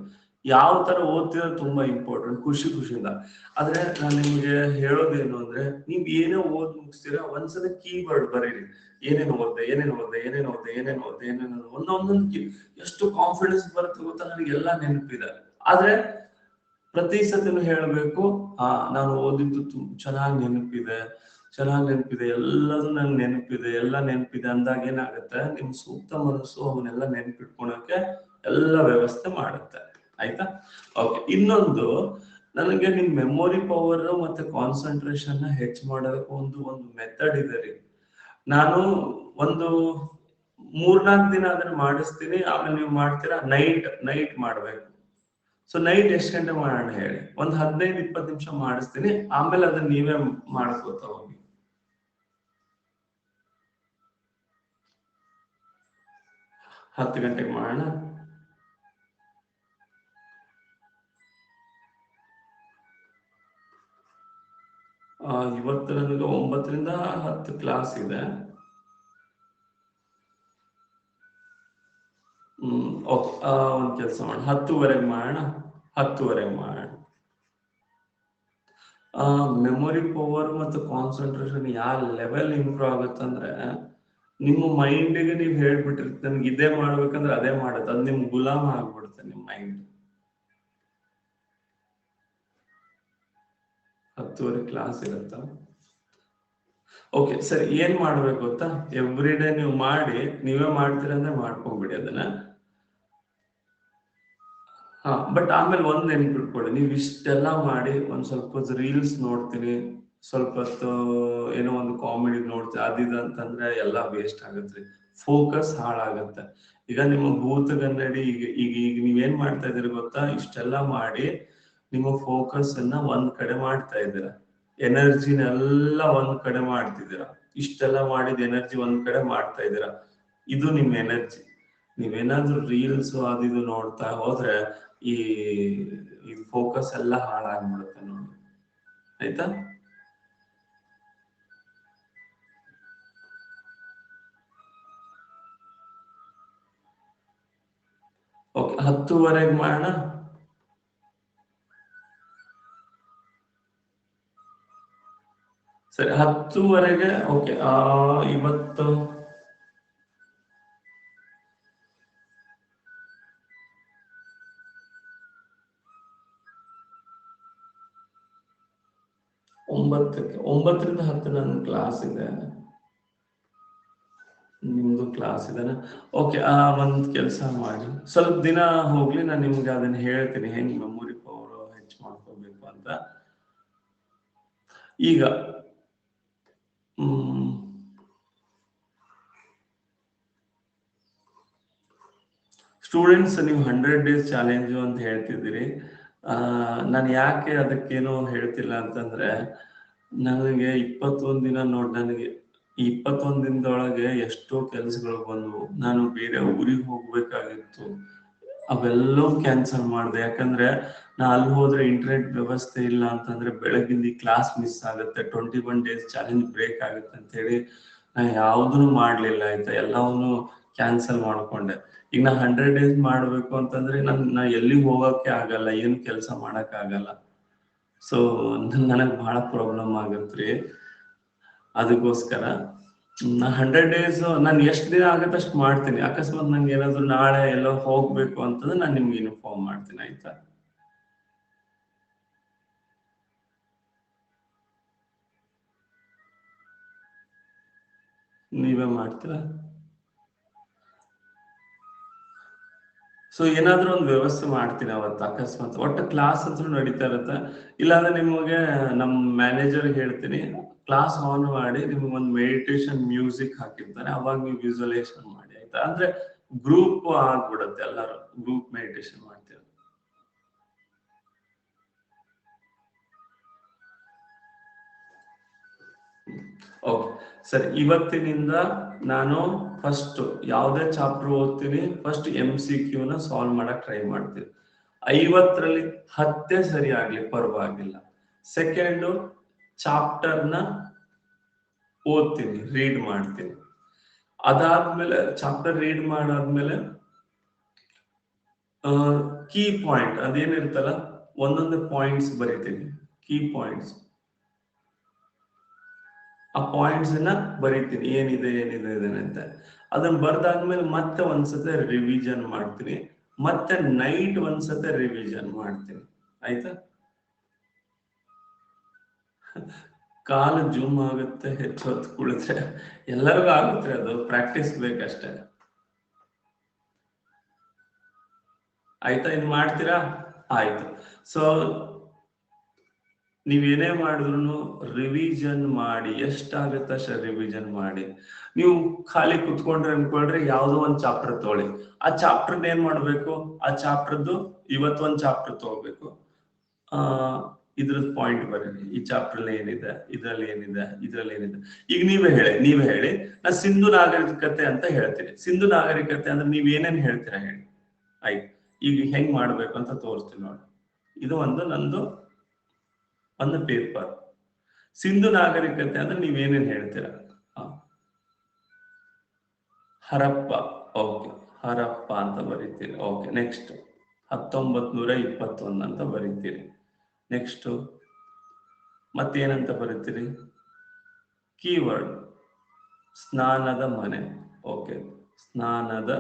ಯಾವ ತರ ಓದ್ತಿರೋ ತುಂಬಾ ಇಂಪಾರ್ಟೆಂಟ್, ಖುಷಿಯಿಂದ. ಆದ್ರೆ ನಾನು ನಿಮ್ಗೆ ಹೇಳೋದೇನು ಅಂದ್ರೆ, ನೀವ್ ಏನೇ ಓದ್ ಮುಗಿಸ್ತೀರಾ ಒಂದ್ಸಲ ಕೀವರ್ಡ್ ಬರೀರಿ. ಏನೇನು ಓದ್ದೆ, ಒಂದೊಂದು ಎಷ್ಟು ಕಾನ್ಫಿಡೆನ್ಸ್ ಬರುತ್ತೆ ಗೊತ್ತಾ, ನನಗೆಲ್ಲ ನೆನಪಿದೆ. ಆದ್ರೆ ಪ್ರತಿ ಸತಿನೂ ಹೇಳ್ಬೇಕು, ನಾನು ಓದಿದ್ದು ಚೆನ್ನಾಗಿ ನೆನಪಿದೆ, ಎಲ್ಲದೂ ನಂಗೆ ನೆನಪಿದೆ, ಎಲ್ಲ ನೆನಪಿದೆ ಅಂದಾಗ ಏನಾಗುತ್ತೆ, ನಿಮ್ ಸೂಕ್ತ ಮನಸ್ಸು ಅವನ್ನೆಲ್ಲ ನೆನಪಿಟ್ಕೊಳಕ್ಕೆ ಎಲ್ಲ ವ್ಯವಸ್ಥೆ ಮಾಡುತ್ತೆ. ಆಯ್ತಾ? ಓಕೆ, ಇನ್ನೊಂದು, ನನಗೆ ನಿಮ್ ಮೆಮೊರಿ ಪವರ್ ಮತ್ತೆ ಕಾನ್ಸಂಟ್ರೇಷನ್ ಹೆಚ್ಚು ಮಾಡೋದಕ್ಕೆ ಒಂದು ಮೆಥಡ್ ಇದೆ ರೀ. ನಾನು ಒಂದು 3-4 ದಿನ ಅದನ್ನ ಮಾಡಿಸ್ತೀನಿ, ಆಮೇಲೆ ನೀವು ಮಾಡ್ತೀರಾ. ನೈಟ್ ಮಾಡ್ಬೇಕು. ಸೊ ನೈಟ್ ಎಷ್ಟು ಗಂಟೆ ಮಾಡೋಣ ಹೇಳಿ, ಒಂದ್ 15-20 ನಿಮಿಷ ಮಾಡಿಸ್ತೀನಿ, ಆಮೇಲೆ ಅದನ್ನ ನೀವೇ ಮಾಡ್ಕೋತಾ ಹೋಗಿ. ಹತ್ತು ಗಂಟೆಗೆ ಮಾಡೋಣ. ಇವತ್ತು ನನಗೆ 9ರಿಂದ 10 ಕ್ಲಾಸ್ ಇದೆ. ಓಕೆ, ಒಂದ್ ಕೆಲಸ ಮಾಡೋಣ, 10:30 ಮಾಡೋಣ. 10:30 ಮಾಡೋಣ. ಮೆಮೊರಿ ಪವರ್ ಮತ್ತು ಕಾನ್ಸಂಟ್ರೇಷನ್ ಯಾವ ಲೆವೆಲ್ ಇಂಪ್ರೂವ್ ಆಗುತ್ತಂದ್ರೆ, ನಿಮ್ಮ ಮೈಂಡಿಗೆ ನೀವು ಹೇಳ್ಬಿಟ್ಟಿರ್ತೀರಿ ನನ್ಗೆ ಇದೇ ಮಾಡ್ಬೇಕಂದ್ರೆ ಅದೇ ಮಾಡುತ್ತೆ, ಅದು ನಿಮ್ ಗುಲಾಮ ಆಗ್ಬಿಡುತ್ತೆ ನಿಮ್ ಮೈಂಡ್. 10:30 ಕ್ಲಾಸ್ ಇರುತ್ತ. ಓಕೆ ಸರಿ, ಏನ್ ಮಾಡ್ಬೇಕು ಗೊತ್ತಾ, ಎವ್ರಿ ಡೇ ನೀವು ಮಾಡಿ, ನೀವೇ ಮಾಡ್ತೀರ ಅಂದ್ರೆ ಮಾಡ್ಕೊಂಡ್ಬಿಡಿ ಅದನ್ನ. ಬಟ್ ಆಮೇಲೆ ಒಂದ್ ನೆನ್ಪಿಟ್ಕೊಳ್ಳಿ, ನೀವು ಇಷ್ಟೆಲ್ಲ ಮಾಡಿ ಒಂದ್ ಸ್ವಲ್ಪ ಹೊತ್ತು ರೀಲ್ಸ್ ನೋಡ್ತೀನಿ, ಸ್ವಲ್ಪ ಹೊತ್ತು ಏನೋ ಒಂದು ಕಾಮಿಡಿ ನೋಡ್ತೀನಿ, ಅದಿದ ಅಂತಂದ್ರೆ ಎಲ್ಲ ವೇಸ್ಟ್ ಆಗತ್ರಿ, ಫೋಕಸ್ ಹಾಳಾಗತ್ತೆ. ಈಗ ನಿಮ್ಮ ಭೂತಗನ್ನಡಿ ಈಗ ನೀವೇನ್ ಮಾಡ್ತಾ ಇದೀರಿ ಗೊತ್ತಾ, ಇಷ್ಟೆಲ್ಲ ಮಾಡಿ ನಿಮ್ಮ ಫೋಕಸ್ ಅನ್ನ ಒಂದ್ ಕಡೆ ಮಾಡ್ತಾ ಇದ್ದೀರಾ, ಎನರ್ಜಿನೆಲ್ಲ ಒಂದ್ ಕಡೆ ಮಾಡ್ತಿದ್ದೀರಾ. ಇಷ್ಟೆಲ್ಲ ಮಾಡಿದ ಎನರ್ಜಿ ಒಂದ್ ಕಡೆ ಮಾಡ್ತಾ ಇದ್ದೀರಾ, ಇದು ನಿಮ್ ಎನರ್ಜಿ. ನೀವೇನಾದ್ರೂ ರೀಲ್ಸ್ ಅದಿದು ನೋಡ್ತಾ ಹೋದ್ರೆ ಈ ಫೋಕಸ್ ಎಲ್ಲ ಹಾಳಾಗ್ಬಿಡುತ್ತೆ ನೋಡಿ. ಆಯ್ತಾ? ಓಕೆ, 10:30 ಮಾಡೋಣ. ಸರಿ, 10:30. ಓಕೆ, ಇವತ್ತು 9ಕ್ಕೆ, 9ರಿಂದ 10 ನನ್ನ ಕ್ಲಾಸ್ ಇದೆ. ನಿಮ್ದು ಕ್ಲಾಸ್ ಇದೆನಾ? ಓಕೆ, ಒಂದ್ ಕೆಲಸ ಮಾಡಿ, ಸ್ವಲ್ಪ ದಿನ ಹೋಗ್ಲಿ, ನಾನು ನಿಮ್ಗೆ ಅದನ್ನ ಹೇಳ್ತೀನಿ ಹೆಂಗ್ ಮೆಮೊರಿ ಪವರ್ ಹೆಚ್ಚು ಮಾಡ್ಕೋಬೇಕು ಅಂತ. ಈಗ ಸ್ಟೂಡೆಂಟ್ಸ್, ನೀವು 100 ಡೇಸ್ ಚಾಲೆಂಜ್ ಅಂತ ಹೇಳ್ತಿದ್ದೀರಿ. ನಾನು ಯಾಕೆ ಅದಕ್ಕೇನು ಹೇಳ್ತಿಲ್ಲ ಅಂತಂದ್ರೆ, ನನಗೆ 21 ದಿನ ನೋಡಿ, ನನಗೆ ಈ 21 ದಿನದೊಳಗೆ ಎಷ್ಟೋ ಕೆಲಸಗಳು ಬಂದವು. ನಾನು ಬೇರೆ ಊರಿಗೆ ಹೋಗ್ಬೇಕಾಗಿತ್ತು, ಅವೆಲ್ಲವೂ ಕ್ಯಾನ್ಸಲ್ ಮಾಡಿದೆ. ಯಾಕಂದ್ರೆ ನಾ ಅಲ್ಲಿ ಹೋದ್ರೆ ಇಂಟರ್ನೆಟ್ ವ್ಯವಸ್ಥೆ ಇಲ್ಲ ಅಂತಂದ್ರೆ ಬೆಳಗಿಂದ ಈ ಕ್ಲಾಸ್ ಮಿಸ್ ಆಗುತ್ತೆ, 21 ಡೇಸ್ ಚಾಲೆಂಜ್ ಬ್ರೇಕ್ ಆಗುತ್ತೆ ಅಂತ ಹೇಳಿ ನಾ ಯಾವುದನ್ನು ಮಾಡ್ಲಿಲ್ಲ. ಆಯ್ತಾ, ಎಲ್ಲವನ್ನೂ ಕ್ಯಾನ್ಸಲ್ ಮಾಡ್ಕೊಂಡೆ. ಈಗ ನಾ 100 ಡೇಸ್ ಮಾಡ್ಬೇಕು ಅಂತಂದ್ರೆ ನಾ ಎಲ್ಲಿಗೆ ಹೋಗಕ್ಕೆ ಆಗಲ್ಲ, ಏನು ಕೆಲಸ ಮಾಡಕ್ ಆಗಲ್ಲ. ಸೊ ನನಗ್ ಬಹಳ ಪ್ರಾಬ್ಲಮ್ ಆಗತ್ರಿ. ಅದಕ್ಕೋಸ್ಕರ ನಾ 100 ಡೇಸ್ ನಾನು ಎಷ್ಟು ದಿನ ಆಗತ್ತೆ ಅಷ್ಟು ಮಾಡ್ತೀನಿ. ಅಕಸ್ಮಾತ್ ನಂಗೆ ಏನಾದ್ರು ನಾಳೆ ಎಲ್ಲೋ ಹೋಗ್ಬೇಕು ಅಂತಂದ್ರೆ ನಾನು ನಿಮ್ಗೆ ಇನ್ಫಾರ್ಮ್ ಮಾಡ್ತೀನಿ. ಆಯ್ತಾ? ನೀವೇ ಮಾಡ್ತೀರಾ? ಸೊ ಏನಾದ್ರೂ ಒಂದು ವ್ಯವಸ್ಥೆ ಮಾಡ್ತೀನಿ ಅವತ್ತು. ಅಕಸ್ಮಾತ್ ಒಟ್ಟು ಕ್ಲಾಸ್ ಅಂತೂ ನಡೀತಾ ಇರುತ್ತೆ. ಇಲ್ಲಾಂದ್ರೆ ನಿಮಗೆ ನಮ್ ಮ್ಯಾನೇಜರ್ ಹೇಳ್ತೀನಿ, ಕ್ಲಾಸ್ ಆನ್ ಮಾಡಿ ನಿಮ್ಗೆ ಒಂದು ಮೆಡಿಟೇಷನ್ ಮ್ಯೂಸಿಕ್ ಹಾಕಿರ್ತಾರೆ, ಅವಾಗ ನೀವು ವಿಜುವಲೈಸೇಷನ್ ಮಾಡಿ. ಆಯ್ತಾ? ಅಂದ್ರೆ ಗ್ರೂಪ್ ಆಗ್ಬಿಡುತ್ತೆ, ಎಲ್ಲರೂ ಗ್ರೂಪ್ ಮೆಡಿಟೇಷನ್ ಮಾಡ್ತೀವಿ. ಓಕೆ ಸರಿ, ಇವತ್ತಿನಿಂದ ನಾನು ಫಸ್ಟ್ ಯಾವುದೇ ಚಾಪ್ಟರ್ ಓದ್ತೀನಿ, ಫಸ್ಟ್ MCQ ನ ಸಾಲ್ವ್ ಮಾಡಕ್ ಟ್ರೈ ಮಾಡ್ತೀನಿ. 50ರಲ್ಲಿ 10 ಸರಿ ಆಗ್ಲಿ ಪರವಾಗಿಲ್ಲ. ಸೆಕೆಂಡು ಚಾಪ್ಟರ್ನ ಓದ್ತೀನಿ, ರೀಡ್ ಮಾಡ್ತೀನಿ. ಅದಾದ್ಮೇಲೆ ಚಾಪ್ಟರ್ ರೀಡ್ ಮಾಡಾದ್ಮೇಲೆ ಕೀ ಪಾಯಿಂಟ್ ಅದೇನಿರ್ತಲ್ಲ ಒಂದೊಂದು ಪಾಯಿಂಟ್ಸ್ ಬರಿತೀನಿ, ಕೀ ಪಾಯಿಂಟ್ಸ್. ಆ ಪಾಯಿಂಟ್ಸ್ ಅನ್ನ ಬರಿತೀನಿ, ಏನಿದೆ ಅಂತ. ಅದನ್ನ ಬರ್ದಾದ್ಮೇಲೆ ಮತ್ತೆ ಒಂದ್ಸತಿ ರಿವಿಷನ್ ಮಾಡ್ತೀನಿ, ಮತ್ತೆ ನೈಟ್ ಒಂದ್ಸತಿ ರಿವಿಷನ್ ಮಾಡ್ತೀನಿ. ಆಯ್ತಾ? ಕಾಲು ಜೂಮ್ ಆಗುತ್ತೆ ಹೆಚ್ಚು ಹೊತ್ತು ಕುಳಿದ್ರೆ, ಎಲ್ಲರಿಗೂ ಆಗುತ್ತೆ, ಅದು ಪ್ರಾಕ್ಟೀಸ್ ಬೇಕಷ್ಟೇ. ಆಯ್ತಾ? ಇನ್ ಮಾಡ್ತೀರಾ? ಆಯ್ತು. ಸೊ ನೀವೇನೇ ಮಾಡಿದ್ರು ರಿವಿಷನ್ ಮಾಡಿ, ಎಷ್ಟಾಗುತ್ತೆ ಅಷ್ಟು ರಿವಿಷನ್ ಮಾಡಿ. ನೀವು ಖಾಲಿ ಕುತ್ಕೊಂಡ್ರೆ ಅನ್ಕೊಳ್ರಿ, ಯಾವ್ದೋ ಒಂದ್ ಚಾಪ್ಟರ್ ತಗೊಳ್ಳಿ, ಆ ಚಾಪ್ಟರ್ ಏನ್ ಮಾಡ್ಬೇಕು, ಆ ಚಾಪ್ಟರ್ದು ಇವತ್ತೊಂದ್ ಚಾಪ್ಟರ್ ತಗೋಬೇಕು, ಇದ್ರದ್ದು ಪಾಯಿಂಟ್ ಬರೀರಿ, ಈ ಚಾಪ್ಟರ್ ಏನಿದೆ, ಇದ್ರಲ್ಲಿ ಏನಿದೆ, ಈಗ ನೀವೇ ಹೇಳಿ. ನಾ ಸಿಂಧು ನಾಗರಿಕತೆ ಅಂತ ಹೇಳ್ತೀನಿ. ಸಿಂಧು ನಾಗರಿಕತೆ ಅಂದ್ರೆ ನೀವ್ ಏನೇನ್ ಹೇಳ್ತೀರಾ ಹೇಳಿ. ಆಯ್ತು, ಈಗ ಹೆಂಗ್ ಮಾಡ್ಬೇಕು ಅಂತ ತೋರಿಸ್ತೀನಿ ನೋಡಿ. ಇದು ನಂದು ಒಂದು ಪೇಪರ್. ಸಿಂಧು ನಾಗರಿಕತೆ ಅಂದ್ರೆ ನೀವೇನೇನ್ ಹೇಳ್ತೀರಾ? ಹರಪ್ಪ, ಓಕೆ, ಹರಪ್ಪ ಅಂತ ಬರೀತೀರಿ. ಓಕೆ, ನೆಕ್ಸ್ಟ್ 1921 ಅಂತ ಬರೀತೀರಿ. ನೆಕ್ಸ್ಟ್ ಮತ್ತೇನಂತ ಬರೀತೀರಿ? ಕೀವರ್ಡ್ ಸ್ನಾನದ ಮನೆ. ಓಕೆ, ಸ್ನಾನದ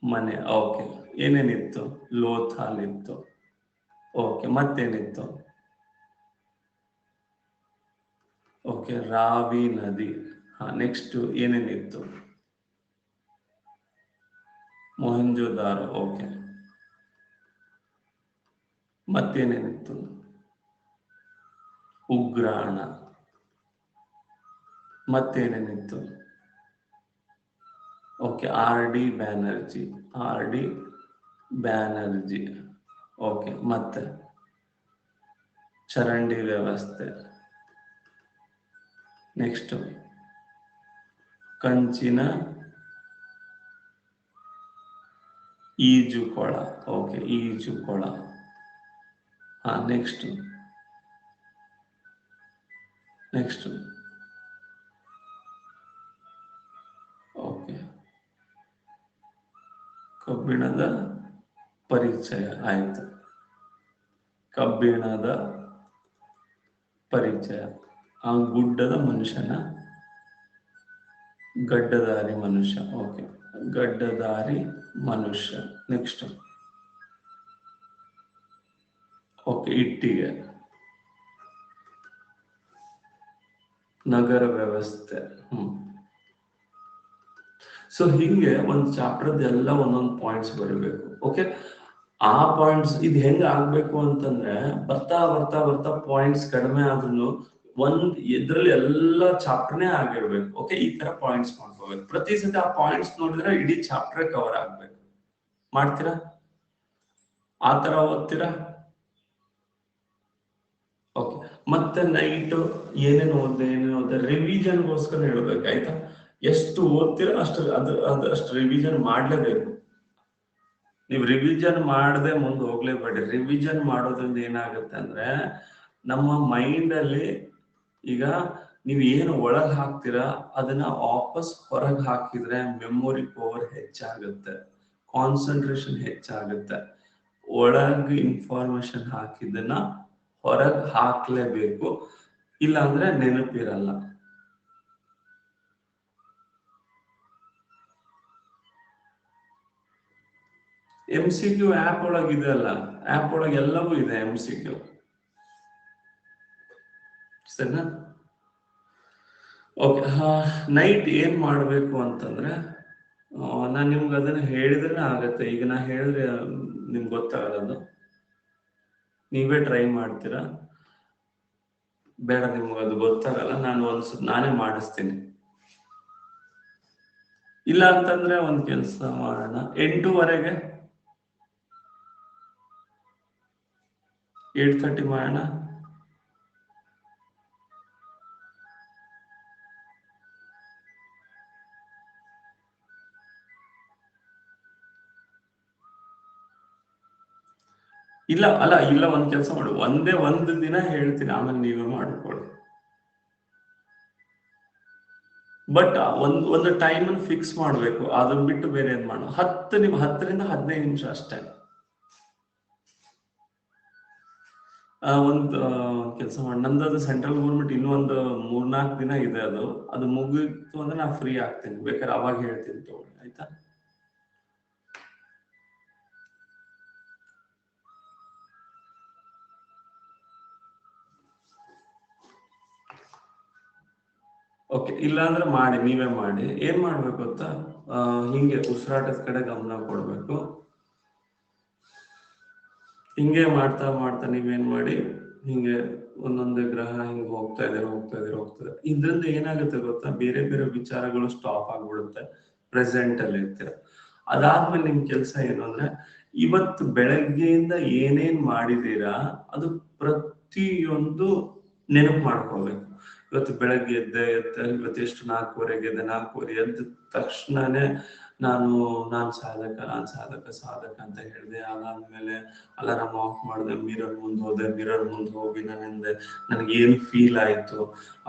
ಮನೆ. ಓಕೆ, ಏನೇನಿತ್ತು? ಲೋಥಾಲ್ ಇತ್ತು. ಓಕೆ, ಮತ್ತೇನಿತ್ತು? ಓಕೆ, ರಾವಿ ನದಿ. ನೆಕ್ಸ್ಟ್ ಏನೇನಿತ್ತು? ಮೊಹೆಂಜೊದಾರೋ. ಓಕೆ, ಮತ್ತೇನೇನಿತ್ತು? ಉಗ್ರಾಣ. ಮತ್ತೇನೇನಿತ್ತು? Okay, RD Banerjee. ಓಕೆ, ಮತ್ತೆ ಚರಂಡಿ ವ್ಯವಸ್ಥೆ. ನೆಕ್ಸ್ಟ್ ಕಂಚಿನ ಈಜುಕೊಳ. ಓಕೆ, ಈಜುಕೊಳ. ನೆಕ್ಸ್ಟ್ ಓಕೆ, ಕಬ್ಬಿಣದ ಪರಿಚಯ. ಆಯ್ತು, ಕಬ್ಬಿಣದ ಪರಿಚಯ. ಆ ಗುಡ್ಡದ ಮನುಷ್ಯನ ಗಡ್ಡಧಾರಿ ಮನುಷ್ಯ. ಓಕೆ, ಗಡ್ಡಧಾರಿ ಮನುಷ್ಯ. ನೆಕ್ಸ್ಟ್ ಓಕೆ, ಇಟ್ಟಿಗೆ. ನಗರ ವ್ಯವಸ್ಥೆ. ಸೊ ಹಿಂಗೆ ಒಂದ್ ಚಾಪ್ಟರ್ ಎಲ್ಲ ಒಂದೊಂದು ಪಾಯಿಂಟ್ಸ್ ಬರಬೇಕು. ಓಕೆ, ಆ ಪಾಯಿಂಟ್ಸ್ ಇದು ಹೆಂಗ ಆಗ್ಬೇಕು ಅಂತಂದ್ರೆ ಬರ್ತಾ ಬರ್ತಾ ಬರ್ತಾ ಪಾಯಿಂಟ್ಸ್ ಕಡಿಮೆ ಆದ್ರೂ ಇದ್ರಲ್ಲಿ ಎಲ್ಲ ಚಾಪ್ಟರ್ನೇ ಆಗಿರ್ಬೇಕು. ಓಕೆ, ಈ ತರ ಪಾಯಿಂಟ್ಸ್ ಮಾಡ್ಕೋಬೇಕು. ಪ್ರತಿ ಸತಿ ಆ ಪಾಯಿಂಟ್ಸ್ ನೋಡಿದ್ರೆ ಇಡೀ ಚಾಪ್ಟರ್ ಕವರ್ ಆಗ್ಬೇಕು. ಮಾಡ್ತೀರಾ? ಆ ತರ ಓದ್ತೀರಾ? ಓಕೆ, ಮತ್ತೆ ನೈಟ್ ಏನೇನು ಓದ್ದೆ ರಿವಿಷನ್ಗೋಸ್ಕರ ಹೇಳ್ಬೇಕು. ಆಯ್ತಾ? ಎಷ್ಟು ಓದ್ತೀರಾ ಅಷ್ಟು ರಿವಿಷನ್ ಮಾಡ್ಲೇಬೇಕು. ನೀವು ರಿವಿಷನ್ ಮಾಡದೆ ಮುಂದೆ ಹೋಗ್ಲೇಬೇಡಿ. ರಿವಿಷನ್ ಮಾಡೋದ್ರಿಂದ ಏನಾಗುತ್ತೆ ಅಂದ್ರೆ ನಮ್ಮ ಮೈಂಡ್ ಅಲ್ಲಿ ಈಗ ನೀವ್ ಏನು ಒಳಗ್ ಹಾಕ್ತೀರಾ ಅದನ್ನ ವಾಪಸ್ ಹೊರಗೆ ಹಾಕಿದ್ರೆ ಮೆಮೊರಿ ಪವರ್ ಹೆಚ್ಚಾಗುತ್ತೆ, ಕಾನ್ಸಂಟ್ರೇಷನ್ ಹೆಚ್ಚಾಗುತ್ತೆ. ಒಳಗ್ ಇನ್ಫಾರ್ಮೇಶನ್ ಹಾಕಿದ್ದನ್ನ ಹೊರಗ್ ಹಾಕ್ಲೇಬೇಕು, ಇಲ್ಲ ಅಂದ್ರೆ ನೆನಪಿರಲ್ಲ. MCQ ಆಪ್ ಒಳಗೆ ಇದೆ ಅಲ್ಲ, ಆಪ್ ಒಳಗೆ ಎಲ್ಲವೂ ಇದೆ MCQ. ಸರಿನಾ? ಓಕೆ, ನೈಟ್ ಏನ್ ಮಾಡ್ಬೇಕು ಅಂತಂದ್ರೆ ನಾನ್ ನಿಮ್ಗೆ ಅದನ್ನ ಹೇಳಿದ್ರೆ ಆಗತ್ತೆ. ಈಗ ನಾ ಹೇಳಿದ್ರೆ ನಿಮ್ಗೆ ಗೊತ್ತಾಗಲ್ಲ, ನೀವೇ ಟ್ರೈ ಮಾಡ್ತೀರಾ? ಬೇಡ, ನಿಮ್ಗೆ ಅದು ಗೊತ್ತಾಗಲ್ಲ. ನಾನು ನಾನೇ ಮಾಡಿಸ್ತೀನಿ. ಇಲ್ಲ ಅಂತಂದ್ರೆ ಒಂದ್ ಕೆಲಸ ಮಾಡೋಣ, 8:30 8:30 ಮಾಡೋಣ. ಇಲ್ಲ ಒಂದ್ ಕೆಲಸ ಮಾಡು, ಒಂದ್ ದಿನ ಹೇಳ್ತೀನಿ, ಆಮೇಲೆ ನೀವೇ ಮಾಡ್ಕೊಳ್ಳಿ. ಬಟ್ ಒಂದು ಟೈಮ್ ಫಿಕ್ಸ್ ಮಾಡ್ಬೇಕು, ಅದನ್ನ ಬಿಟ್ಟು ಬೇರೆ ಏನ್ ಮಾಡು. 10ರಿಂದ 15 ನಿಮಿಷ ಅಷ್ಟೇ. ಒಂದು ಕೆಲಸ ಮಾಡಿ, ನಂದದು ಸೆಂಟ್ರಲ್ ಗೌರ್ಮೆಂಟ್ ಇನ್ನೂ ಒಂದು 3-4 ದಿನ ಇದೆ. ಅದು ಮುಗಿತು ಅಂದ್ರೆ ನಾ ಫ್ರೀ ಆಗ್ತೀನಿ, ಬೇಕಾದ್ರೆ ಅವಾಗ ಹೇಳ್ತೀನಿ ತಗೊಳ್ಳಿ, ಆಯ್ತಾ? ಓಕೆ, ಇಲ್ಲ ಅಂದ್ರೆ ಮಾಡಿ, ನೀವೇ ಮಾಡಿ. ಏನ್ ಮಾಡ್ಬೇಕು ಗೊತ್ತಾ, ಹಿಂಗೆ ಉಸಿರಾಟದ ಕಡೆ ಗಮನ ಕೊಡ್ಬೇಕು. ಹಿಂಗೆ ಮಾಡ್ತಾ ಮಾಡ್ತಾ ನೀವೇನ್ ಮಾಡಿ, ಹಿಂಗೆ ಒಂದೊಂದೇ ಗ್ರಹ ಹಿಂಗೆ ಹೋಗ್ತಾ ಇದೆ. ಇದ್ರಿಂದ ಏನಾಗುತ್ತೆ ಗೊತ್ತಾ, ಬೇರೆ ಬೇರೆ ವಿಚಾರಗಳು ಸ್ಟಾಪ್ ಆಗ್ಬಿಡುತ್ತೆ, ಪ್ರೆಸೆಂಟ್ ಅಲ್ಲಿ ಇರ್ತೀರ. ಅದಾದ್ಮೇಲೆ ನಿಮ್ ಕೆಲಸ ಏನು ಅಂದ್ರೆ, ಇವತ್ತು ಬೆಳಗ್ಗೆಯಿಂದ ಏನೇನ್ ಮಾಡಿದೀರಾ ಅದು ಪ್ರತಿಯೊಂದು ನೆನಪು ಮಾಡ್ಕೋಬೇಕು. ಇವತ್ತು ಬೆಳಗ್ಗೆ ಎದ್ದೆ ಇವತ್ತು ಎಷ್ಟು 4:15 ಎದ್ದೆ, 4:15 ಎದ್ದ ತಕ್ಷಣನೇ ನಾನ್ ಸಾಧಕ ಅಂತ ಹೇಳಿದೆ. ಅದಾದ್ಮೇಲೆ ಅಲಾರಾಮ್ ಆಫ್ ಮಾಡಿದೆ, ಮಿರರ್ ಮುಂದೆ ಹೋದೆ, ಮಿರರ್ ಮುಂದೆ ಹೋಗಿ ನನಗೆ ಏನು ಫೀಲ್ ಆಯ್ತು.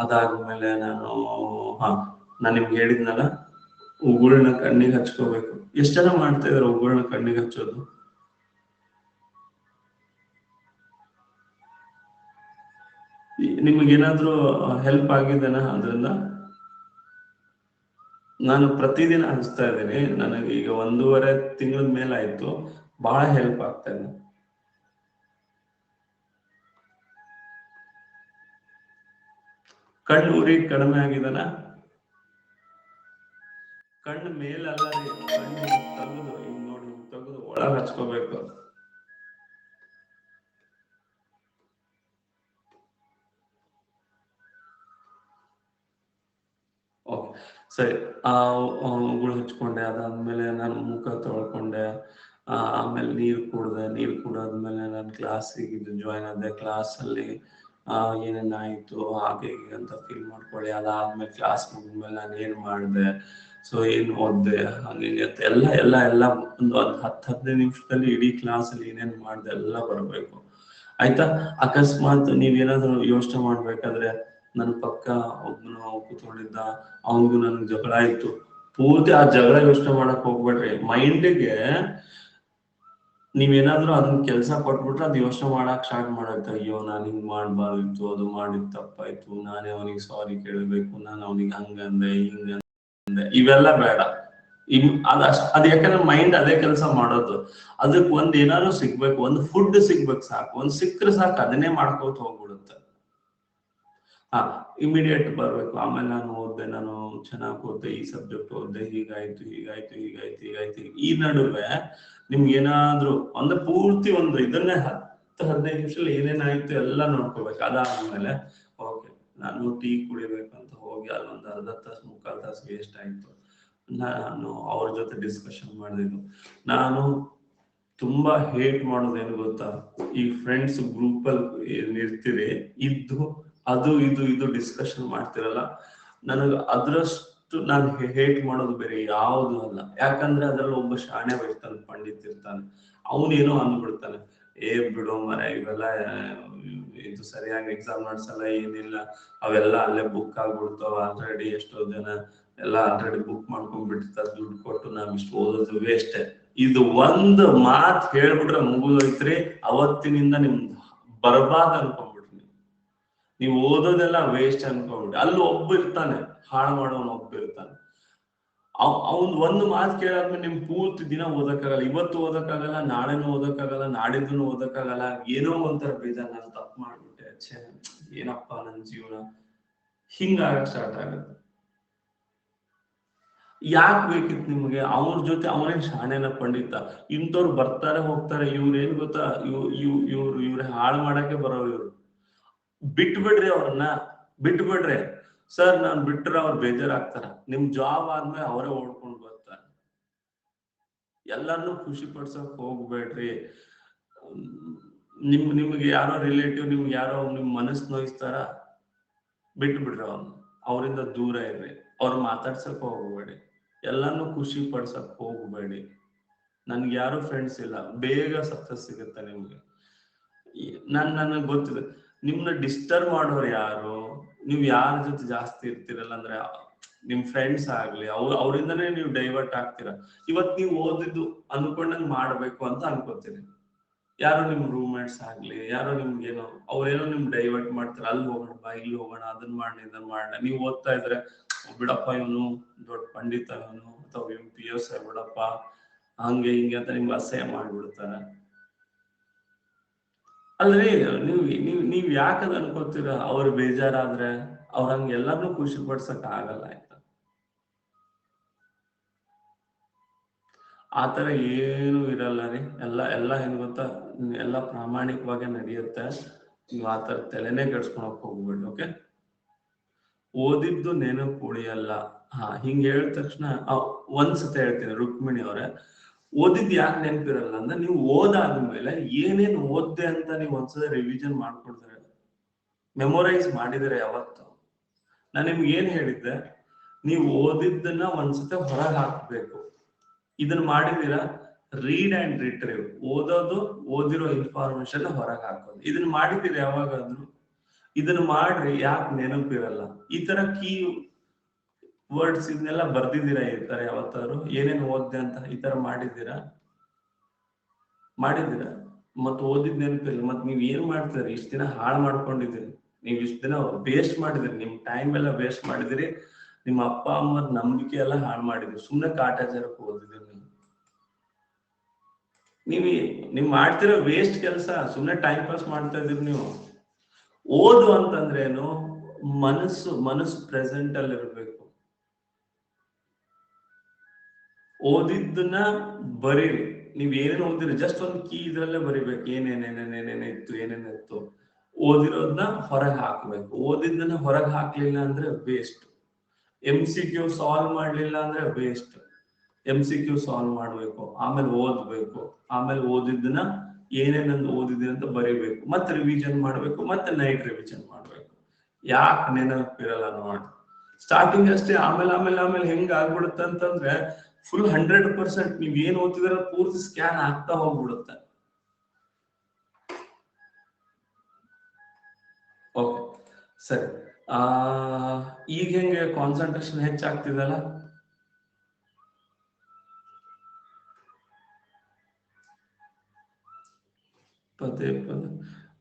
ಅದಾದ್ಮೇಲೆ ನಾನು ನಿಮ್ಗೆ ಹೇಳಿದ್ನಲ್ಲ, ಉಗುಳನ್ನ ಕಣ್ಣಿಗೆ ಹಚ್ಕೋಬೇಕು. ಎಷ್ಟ್ ಜನ ಮಾಡ್ತಾ ಇದಾರೆ ಉಗುಳನ್ನ ಕಣ್ಣಿಗೆ ಹಚ್ಚೋದು? ನಿಮಗೇನಾದ್ರೂ ಹೆಲ್ಪ್ ಆಗಿದೆನಾ ಅದರಿಂದ? ನಾನು ಪ್ರತಿದಿನ ಹಚ್ತಾ ಇದ್ದೀನಿ, ನನಗೆ ಈಗ 1.5 ತಿಂಗಳ ಮೇಲಾಯ್ತು, ಬಹಳ ಹೆಲ್ಪ್ ಆಗ್ತಾ ಇದೆ. ಕಣ್ಣು ಉರಿ ಕಡಿಮೆ ಆಗಿದನ? ಕಣ್ಣು ಮೇಲಲ್ಲ ರೀ, ಕಣ್ಣು ತೆಗೆದು ಹಿಂಗ್ ನೋಡಿ, ತೆಗೆದು ಒಳಗೆ ಹಚ್ಕೋಬೇಕು. ಓಕೆ, ಸರಿ. ಉಗುಳು ಹಚ್ಕೊಂಡೆ, ಅದಾದ್ಮೇಲೆ ನಾನು ಮುಖ ತೊಳ್ಕೊಂಡೆ, ಆಮೇಲೆ ನೀರು ಕುಡಾದ್ಮೇಲೆ ನಾನು ಕ್ಲಾಸಿಗೆ ಜಾಯ್ನ್ ಆದೆ. ಕ್ಲಾಸಲ್ಲಿ ಏನೇನಾಯ್ತು ಹಾಗೆ ಹೀಗೆ ಅಂತ ಫೀಲ್ ಮಾಡ್ಕೊಳ್ಳಿ. ಅದಾದ್ಮೇಲೆ ಕ್ಲಾಸ್ ಮುಗಿದ್ಮೇಲೆ ನಾನು ಏನ್ ಮಾಡಿದೆ, ಸೊ ಏನ್ ಓದ್ದೆ, ಹಾಗೆ ಅಂತ ಎಲ್ಲ ಒಂದು 10-15 ನಿಮಿಷದಲ್ಲಿ ಇಡೀ ಕ್ಲಾಸಲ್ಲಿ ಏನೇನ್ ಮಾಡಿದೆ ಎಲ್ಲ ಬರಬೇಕು, ಆಯ್ತಾ? ಅಕಸ್ಮಾತ್ ನೀವೇನಾದ್ರೂ ಯೋಚನೆ ಮಾಡ್ಬೇಕಾದ್ರೆ, ನನ್ನ ಪಕ್ಕ ಒಬ್ಬನು ಕೂತ್ಕೊಂಡಿದ್ದ, ಅವನಿಗೂ ನನ್ಗೆ ಜಗಳ ಆಯ್ತು, ಪೂರ್ತಿ ಆ ಜಗಳ ಯೋಚನೆ ಮಾಡಕ್ ಹೋಗ್ಬೇಡ್ರಿ. ಮೈಂಡಿಗೆ ನೀವೇನಾದ್ರೂ ಅದನ್ನ ಕೆಲಸ ಕೊಟ್ಬಿಟ್ರೆ ಅದು ಯೋಚನೆ ಮಾಡಕ್ ಸ್ಟಾರ್ಟ್ ಮಾಡುತ್ತೆ. ಅಯ್ಯೋ, ನಾನು ಹಿಂಗ್ ಮಾಡ್ಬಾರ್ದಿತ್ತು, ಅದು ಮಾಡಿದ್ ತಪ್ಪಾಯ್ತು, ನಾನೇ ಅವನಿಗೆ ಸಾರಿ ಕೇಳಬೇಕು, ನಾನು ಅವನಿಗೆ ಹಂಗಂದೆ ಹಿಂಗಂದೆ, ಇವೆಲ್ಲ ಬೇಡ. ಅದು ಯಾಕಂದ್ರೆ ಮೈಂಡ್ ಅದೇ ಕೆಲಸ ಮಾಡೋದು. ಅದಕ್ಕೆ ಏನಾದ್ರು ಸಿಗ್ಬೇಕು, ಒಂದು ಫುಡ್ ಸಿಗ್ಬೇಕು, ಸಾಕು. ಸಿಕ್ಕರೆ ಸಾಕು, ಅದನ್ನೇ ಮಾಡ್ಕೋತ ಹೋಗ್ಬಿಡುತ್ತೆ. ಇಮಿಡಿಯೇಟ್ ಬರ್ಬೇಕು. ಆಮೇಲೆ ನಾನು ಓದ್ದೆ, ನಾನು ಚೆನ್ನಾಗಿ ಓದ್ದೆ, ಈ ಸಬ್ಜೆಕ್ಟ್ ಓದ್ದೆ, ಹೀಗಾಯ್ತು. ಈ ನಡುವೆ ನಿಮ್ಗೆ ಏನಾದ್ರು ಪೂರ್ತಿ ಇದನ್ನೇ 10-15 ನಿಮಿಷದಲ್ಲಿ ಏನೇನಾಯ್ತು ಎಲ್ಲ ನೋಡ್ಕೋಬೇಕು. ಅದಾದ್ಮೇಲೆ ಓಕೆ, ನಾನು ಟೀ ಕುಡಿಬೇಕಂತ ಹೋಗಿ ಅಲ್ಲೊಂದು ಅರ್ಧ ತಾಸು ಮುಕ್ಕಾಲು ತಾಸು ವೇಸ್ಟ್ ಆಯ್ತು. ನಾನು ಅವ್ರ ಜೊತೆ ಡಿಸ್ಕಷನ್ ಮಾಡಿದ್ದು. ನಾನು ತುಂಬಾ ಹೇಟ್ ಮಾಡೋದೇನು ಗೊತ್ತಾ, ಈ ಫ್ರೆಂಡ್ಸ್ ಗ್ರೂಪ್ ಅಲ್ಲಿ ಏನಿರ್ತೀರಿ, ಅದು ಇದು ಡಿಸ್ಕಷನ್ ಮಾಡ್ತಿರಲ್ಲ, ನನಗೆ ಅದ್ರಷ್ಟು ನಾನು ಹೇಟ್ ಮಾಡೋದು ಬೇರೆ ಯಾವುದು ಅಲ್ಲ. ಯಾಕಂದ್ರೆ ಅದ್ರಲ್ಲಿ ಒಬ್ಬ ಶಾಣೆ ಇರ್ತಾನೆ, ಪಂಡಿತ್ ಇರ್ತಾನೆ, ಅವನೇನೋ ಅಂದ್ಬಿಡ್ತಾನೆ, ಬಿಡೋ ಮರ, ಇವೆಲ್ಲ ಇದು ಸರಿಯಾಗಿ ಎಕ್ಸಾಮ್ ನಡ್ಸಲ್ಲ, ಏನಿಲ್ಲ, ಅವೆಲ್ಲ ಅಲ್ಲೇ ಬುಕ್ ಆಗ್ಬಿಡ್ತಾವ ಆಲ್ರೆಡಿ. ಎಷ್ಟೋ ಜನ ಎಲ್ಲ ಆಲ್ರೆಡಿ ಬುಕ್ ಮಾಡ್ಕೊಂಡ್ಬಿಟ್ಟಿರ್ತಾರೆ, ದುಡ್ಡು ಕೊಟ್ಟು ನಾವ್ ಇಷ್ಟು ಓದೋದು ವೇಸ್ಟ್. ಇದು ಒಂದು ಮಾತ್ ಹೇಳ್ಬಿಟ್ರೆ ಮುಗಿದೋಯ್ತ್ರಿ, ಅವತ್ತಿನಿಂದ ನಿಮ್ದು ಬರ್ಬಾದ್ ಅನ್ಕೊಂಡ್ಬಿಟ್ರಿ. ನೀವು ಓದೋದೆಲ್ಲ ವೇಸ್ಟ್ ಅನ್ಕೊಂಡ್ಬಿಟ್ರಿ. ಅಲ್ಲಿ ಒಬ್ಬ ಇರ್ತಾನೆ, ಹಾಳು ಮಾಡೋನು ಒಬ್ಬ ಇರ್ತಾನೆ, ಅವ್ನ್ ಒಂದು ಮಾತು ಕೇಳಾದ್ಮೇಲೆ ನಿಮ್ ಪೂರ್ತಿ ದಿನ ಓದಕ್ಕಾಗಲ್ಲ. ಇವತ್ತು ಓದಕ್ಕಾಗಲ್ಲ, ನಾಳೆನೂ ಓದಕ್ಕಾಗಲ್ಲ, ನಾಡಿದ್ದೂ ಓದಕ್ಕಾಗಲ್ಲ. ಏನೋ ಒಂಥರ ಬೇಜಾರ್, ನಾನು ತಪ್ಪು ಮಾಡ್ಬಿಟ್ಟೆ, ಏನಪ್ಪ ನನ್ನ ಜೀವನ, ಹಿಂಗಾಗಕ್ ಸ್ಟಾರ್ಟ್ ಆಗುತ್ತೆ. ಯಾಕೆ ಬೇಕಿತ್ತು ನಿಮ್ಗೆ? ಅವ್ರ ಜೊತೆ ಅವನೇನ್ ಶಾಣೆನ, ಪಂಡಿತ? ಇಂಥವ್ರು ಬರ್ತಾರೆ ಹೋಗ್ತಾರೆ, ಇವ್ರೇನ್ ಗೊತ್ತಾ, ಇವ್ರ ಹಾಳು ಮಾಡಕ್ಕೆ ಬರೋರು. ಇವ್ರು ಬಿಟ್ಬಿಡ್ರಿ, ಅವ್ರನ್ನ ಬಿಟ್ಬಿಡ್ರಿ. ಸರ್ ನಾನ್ ಬಿಟ್ರೆ ಅವ್ರು ಬೇಜಾರಾಗ್ತಾರ. ನಿಮ್ ಜಾಬ್ ಆದ್ಮೇಲೆ ಅವರೇ ಓಡ್ಕೊಂಡ್ ಬರ್ತಾರೆ. ಎಲ್ಲಾರ್ನು ಖುಷಿ ಪಡ್ಸಕ್ ಹೋಗ್ಬೇಡ್ರಿ. ನಿಮ್ಗೆ ಯಾರೋ ರಿಲೇಟಿವ್ ನಿಮ್ಗೆ ಯಾರೋ ನಿಮ್ ಮನಸ್ ನೋಯಿಸ್ತಾರ, ಬಿಟ್ಟು ಬಿಡ್ರಿ ಅವ್ರನ್ನ, ಅವರಿಂದ ದೂರ ಇರ್ರಿ. ಅವ್ರು ಮಾತಾಡ್ಸಕ್ ಹೋಗ್ಬೇಡಿ, ಎಲ್ಲಾನು ಖುಷಿ ಪಡ್ಸಕ್ ಹೋಗ್ಬೇಡಿ. ನನ್ಗೆ ಯಾರು ಫ್ರೆಂಡ್ಸ್ ಇಲ್ಲ, ಬೇಗ ಸಕ್ಸಸ್ ಸಿಗುತ್ತೆ ನಿಮ್ಗೆ. ನನಗ್ ಗೊತ್ತಿದೆ ನಿಮ್ನ ಡಿಸ್ಟರ್ಬ್ ಮಾಡೋರು ಯಾರು, ನೀವ್ ಯಾರ ಜೊತೆ ಜಾಸ್ತಿ ಇರ್ತಿರಲ್ಲ ಅಂದ್ರೆ ನಿಮ್ ಫ್ರೆಂಡ್ಸ್ ಆಗ್ಲಿ, ಅವರಿಂದನೇ ನೀವು ಡೈವರ್ಟ್ ಆಗ್ತೀರಾ. ಇವತ್ ನೀವು ಓದಿದ್ದು ಅನ್ಕೊಂಡಂಗ್ ಮಾಡ್ಬೇಕು ಅಂತ ಅನ್ಕೋತೀರಿ, ಯಾರೋ ನಿಮ್ ರೂಮ್ಮೇಟ್ಸ್ ಆಗ್ಲಿ, ಯಾರೋ ನಿಮ್ಗೇನೋ ಅವ್ರೇನೋ ನಿಮ್ ಡೈವರ್ಟ್ ಮಾಡ್ತಾರೆ. ಅಲ್ಲಿ ಹೋಗೋಣ ಬಾ, ಇಲ್ಲಿ ಹೋಗೋಣ, ಅದನ್ ಮಾಡೋಣ ಇದನ್ ಮಾಡೋಣ. ನೀವು ಓದ್ತಾ ಇದ್ರೆ ಬಿಡಪ್ಪ ಇವನು ದೊಡ್ಡ ಪಂಡಿತ ಇವನು, ಅಥವಾ PUC ಬಿಡಪ್ಪ ಹಂಗೆ ಹಿಂಗೆ ಅಂತ ನಿಮ್ಗೆ ಅಸಹ್ಯ ಮಾಡ್ಬಿಡ್ತಾರೆ. ಅಲ್ರಿ ನೀವ್ ಯಾಕದ್ ಅನ್ಕೋತೀರ? ಅವ್ರು ಬೇಜಾರಾದ್ರೆ ಅವ್ರ ಹಂಗ ಎಲ್ಲಾರ್ನು ಖುಷಿ ಪಡ್ಸಕ್ ಆಗಲ್ಲ, ಆಯ್ತಾ? ಆತರ ಏನು ಇರಲ್ಲ ರೀ. ಎಲ್ಲ ಏನ್ ಗೊತ್ತಾ, ಎಲ್ಲ ಪ್ರಾಮಾಣಿಕವಾಗಿ ನಡೆಯುತ್ತೆ. ನೀವು ಆತರ ತಲೆನೇ ಕೆಡ್ಸ್ಕೊಳಕ್ ಹೋಗ್ಬೇಡಿ, ಓಕೆ? ಓದಿದ್ದು ನೆನಪು ಉಳಿಯಲ್ಲ. ಹಿಂಗ್ ಹೇಳಿದ ತಕ್ಷಣ ಒಂದ್ಸತಿ ಹೇಳ್ತೀನಿ ರುಕ್ಮಿಣಿ ಅವರೇ, ಓದಿದ್ ಯಾಕೆ ನೆನಪಿರಲ್ಲ ಅಂದ್ರೆ, ನೀವು ಓದಾದ್ಮೇಲೆ ಏನೇನ್ ಓದ್ದೆ ಅಂತ ನೀವು ಒಂದ್ಸಲ ರಿವಿಷನ್ ಮಾಡ್ಕೊಡ್ತಾರೆ, ಮೆಮೊರೈಸ್ ಮಾಡಿದ್ರೆ ಯಾವತ್ತು. ನಾನು ನಿಮ್ಗೆ ಏನ್ ಹೇಳಿದ್ದೆ, ನೀವು ಓದಿದ್ದನ್ನ ಒಂದ್ಸತಿ ಹೊರಗೆ ಹಾಕ್ಬೇಕು. ಇದನ್ನ ಮಾಡಿದೀರಾ? ರೀಡ್ ಅಂಡ್ ರಿಟ್ರೀವ್, ಓದೋದು, ಓದಿರೋ ಇನ್ಫಾರ್ಮೇಶನ್ ಹೊರಗೆ ಹಾಕೋದು. ಇದನ್ನ ಮಾಡಿದೀರಾ ಯಾವಾಗಾದ್ರು? ಇದನ್ನ ಮಾಡ್ರಿ, ಯಾಕೆ ನೆನಪಿರಲ್ಲ? ಈ ತರ ಕೀ ವರ್ಡ್ಸ್ ಇದನ್ನೆಲ್ಲ ಬರ್ದಿದ್ದೀರಾ ಈ ತರ ಯಾವತ್ತಾದ್ರು? ಏನೇನ್ ಓದ್ದೆ ಅಂತ ಈ ತರ ಮಾಡಿದ್ದೀರಾ? ಮತ್ ಓದಿದ್ ನೆನಪಿಲ್ಲ, ಮತ್ ನೀವ್ ಏನ್ ಮಾಡ್ತೀರಿ? ಇಷ್ಟ ದಿನ ಹಾಳು ಮಾಡ್ಕೊಂಡಿದ್ದೀರಿ, ನೀವ್ ಇಷ್ಟ ದಿನ ವೇಸ್ಟ್ ಮಾಡಿದಿರಿ, ನಿಮ್ ಟೈಮ್ ಎಲ್ಲ ವೇಸ್ಟ್ ಮಾಡಿದಿರಿ, ನಿಮ್ಮ ಅಪ್ಪ ಅಮ್ಮರ ನಂಬಿಕೆ ಎಲ್ಲ ಹಾಳು ಮಾಡಿದಿರಿ, ಸುಮ್ನೆ ಕಾಟಾಚಾರಕ್ಕೆ ಓದಿದಿರಿ. ನೀವ್ ಮಾಡ್ತಿರೋ ವೇಸ್ಟ್ ಕೆಲಸ, ಸುಮ್ನೆ ಟೈಮ್ ಪಾಸ್ ಮಾಡ್ತಾ ಇದೀರಿ ನೀವು. ಓದು ಅಂತಂದ್ರೇನು? ಮನಸ್ಸು ಪ್ರೆಸೆಂಟ್ ಅಲ್ಲಿ ಇರ್ಬೇಕು. ಓದಿದ್ದನ್ನ ಬರೀರಿ. ನೀವ್ ಏನೇನು ಓದಿರಿ ಜಸ್ಟ್ ಒಂದು ಕೀ ಇದ್ರಲ್ಲೇ ಬರಿಬೇಕು, ಏನೇನಿತ್ತು. ಓದಿರೋದನ್ನ ಹೊರಗೆ ಹಾಕ್ಬೇಕು. ಓದಿದ್ದನ್ನ ಹೊರಗೆ ಹಾಕ್ಲಿಲ್ಲ ಅಂದ್ರೆ ವೇಸ್ಟ್. MCQ ಸಾಲ್ವ್ ಮಾಡ್ಲಿಲ್ಲ ಅಂದ್ರೆ ವೇಸ್ಟ್. MCQ ಸಾಲ್ವ್ ಮಾಡ್ಬೇಕು, ಆಮೇಲೆ ಓದ್ಬೇಕು, ಆಮೇಲೆ ಓದಿದ್ದನ್ನ ಏನೇನಂದು ಓದಿದ್ದೀನಿ ಅಂತ ಬರಿಬೇಕು, ಮತ್ತೆ ರಿವಿಷನ್ ಮಾಡ್ಬೇಕು, ಮತ್ತೆ ನೈಟ್ ರಿವಿಷನ್ ಮಾಡ್ಬೇಕು. ಯಾಕೆ ನೆನಪಿರಲ್ಲ ನೋಡಿ? ಸ್ಟಾರ್ಟಿಂಗ್ ಅಷ್ಟೇ, ಆಮೇಲೆ ಹೆಂಗ್ ಆಗ್ಬಿಡುತ್ತೆ ಅಂತಂದ್ರೆ, ಫುಲ್ 100% ನೀವ್ ಏನ್ ಓದ್ತಿದ್ರ ಪೂರ್ತಿ ಸ್ಕ್ಯಾನ್ ಆಗ್ತಾ ಹೋಗ್ಬಿಡುತ್ತೆ. ಓಕೆ, ಸರಿ. ಈಗ ಹೆಂಗೆ ಕಾನ್ಸಂಟ್ರೇಷನ್ ಹೆಚ್ಚಾಗ್ತಿದಲ್ಲ? ಪದೇ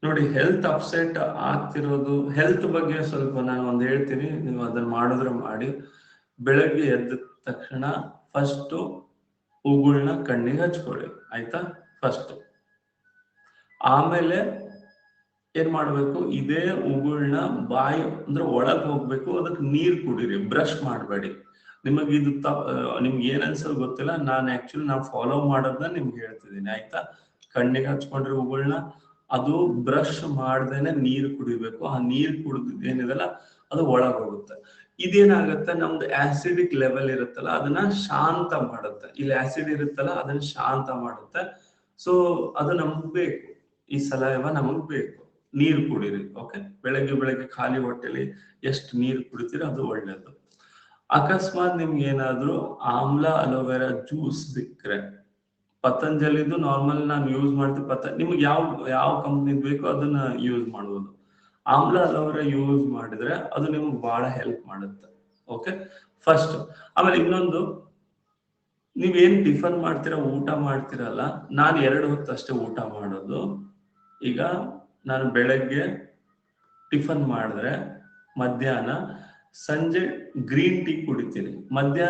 ನೋಡಿ, ಹೆಲ್ತ್ ಅಪ್ಸೆಟ್ ಆಗ್ತಿರೋದು, ಹೆಲ್ತ್ ಬಗ್ಗೆ ಸ್ವಲ್ಪ ನಾನು ಒಂದ್ ಹೇಳ್ತೀನಿ, ನೀವು ಅದನ್ನ ಮಾಡಿದ್ರೆ ಮಾಡಿ. ಬೆಳಗ್ಗೆ ಎದ್ದ ತಕ್ಷಣ ಫಸ್ಟ್ ಉಗುಳ್ನ ಕಣ್ಣಿಗೆ ಹಚ್ಕೊಳ್ಳಿ, ಆಯ್ತಾ? ಫಸ್ಟ್ ಆಮೇಲೆ ಏನ್ ಮಾಡ್ಬೇಕು, ಇದೇ ಉಗುಳ್ನ ಬಾಯಿ ಅಂದ್ರೆ ಒಳಗ್ ಹೋಗ್ಬೇಕು, ಅದಕ್ಕೆ ನೀರ್ ಕುಡೀರಿ, ಬ್ರಷ್ ಮಾಡಬೇಡಿ. ನಿಮಗೆ ಇದು ನಿಮ್ಗೆ ಏನ್ ಅನ್ಸಲ್ ಗೊತ್ತಿಲ್ಲ, ನಾನು ಫಾಲೋ ಮಾಡೋದನ್ನ ನಿಮ್ಗೆ ಹೇಳ್ತಿದ್ದೀನಿ, ಆಯ್ತಾ? ಕಣ್ಣಿಗೆ ಹಚ್ಕೊಂಡ್ರೆ ಉಗುಳ್ನ, ಅದು ಬ್ರಷ್ ಮಾಡ್ದೇನೆ ನೀರ್ ಕುಡಿಬೇಕು. ಆ ನೀರ್ ಕುಡಿದೇನಿದೆಲ್ಲ ಅದು ಒಳಗ್ ಹೋಗುತ್ತೆ. ಇದೇನಾಗುತ್ತೆ, ನಮ್ದು ಆಸಿಡಿಕ್ ಲೆವೆಲ್ ಇರುತ್ತಲ್ಲ ಅದನ್ನ ಶಾಂತ ಮಾಡುತ್ತೆ. ಇಲ್ಲಿ ಆಸಿಡ್ ಇರುತ್ತಲ್ಲ ಅದನ್ನ ಶಾಂತ ಮಾಡುತ್ತೆ. ಸೊ ಅದು ನಮಗ್ ಬೇಕು, ಈ ಸಲಹೆ ನಮಗ್ ಬೇಕು. ನೀರು ಕುಡೀರಿ, ಓಕೆ? ಬೆಳಗ್ಗೆ ಖಾಲಿ ಹೊಟ್ಟೆಲಿ ಎಷ್ಟು ನೀರು ಕುಡಿತೀರಿ ಅದು ಒಳ್ಳೇದು. ಅಕಸ್ಮಾತ್ ನಿಮ್ಗೆ ಏನಾದ್ರು ಆಮ್ಲ ಅಲೋವೆರಾ ಜ್ಯೂಸ್ ಸಿಕ್ಕ್ರೆ, ಪತಂಜಲಿದು ನಾರ್ಮಲ್ ನಾನು ಯೂಸ್ ಮಾಡ್ತೀನಿ. ನಿಮ್ಗೆ ಯಾವ ಕಂಪ್ನಿ ಬೇಕೋ ಅದನ್ನ ಯೂಸ್ ಮಾಡ್ಬೋದು. ಆಮ್ಲ ಅಲೋವೆರಾ ಯೂಸ್ ಮಾಡಿದ್ರೆ ಅದು ನಿಮ್ಗೆ ಬಹಳ ಹೆಲ್ಪ್ ಮಾಡುತ್ತೆ, ಓಕೆ? ಫಸ್ಟ್. ಆಮೇಲೆ ಇನ್ನೊಂದು, ನೀವೇನ್ ಟಿಫನ್ ಮಾಡ್ತೀರಾ, ಊಟ ಮಾಡ್ತೀರಲ್ಲ, ನಾನು 2 ಹೊತ್ತು ಅಷ್ಟೇ ಊಟ ಮಾಡೋದು. ಈಗ ನಾನು ಬೆಳಗ್ಗೆ ಟಿಫನ್ ಮಾಡಿದ್ರೆ ಮಧ್ಯಾಹ್ನ, ಸಂಜೆ ಗ್ರೀನ್ ಟೀ ಕುಡಿತೀನಿ. ಮಧ್ಯಾಹ್ನ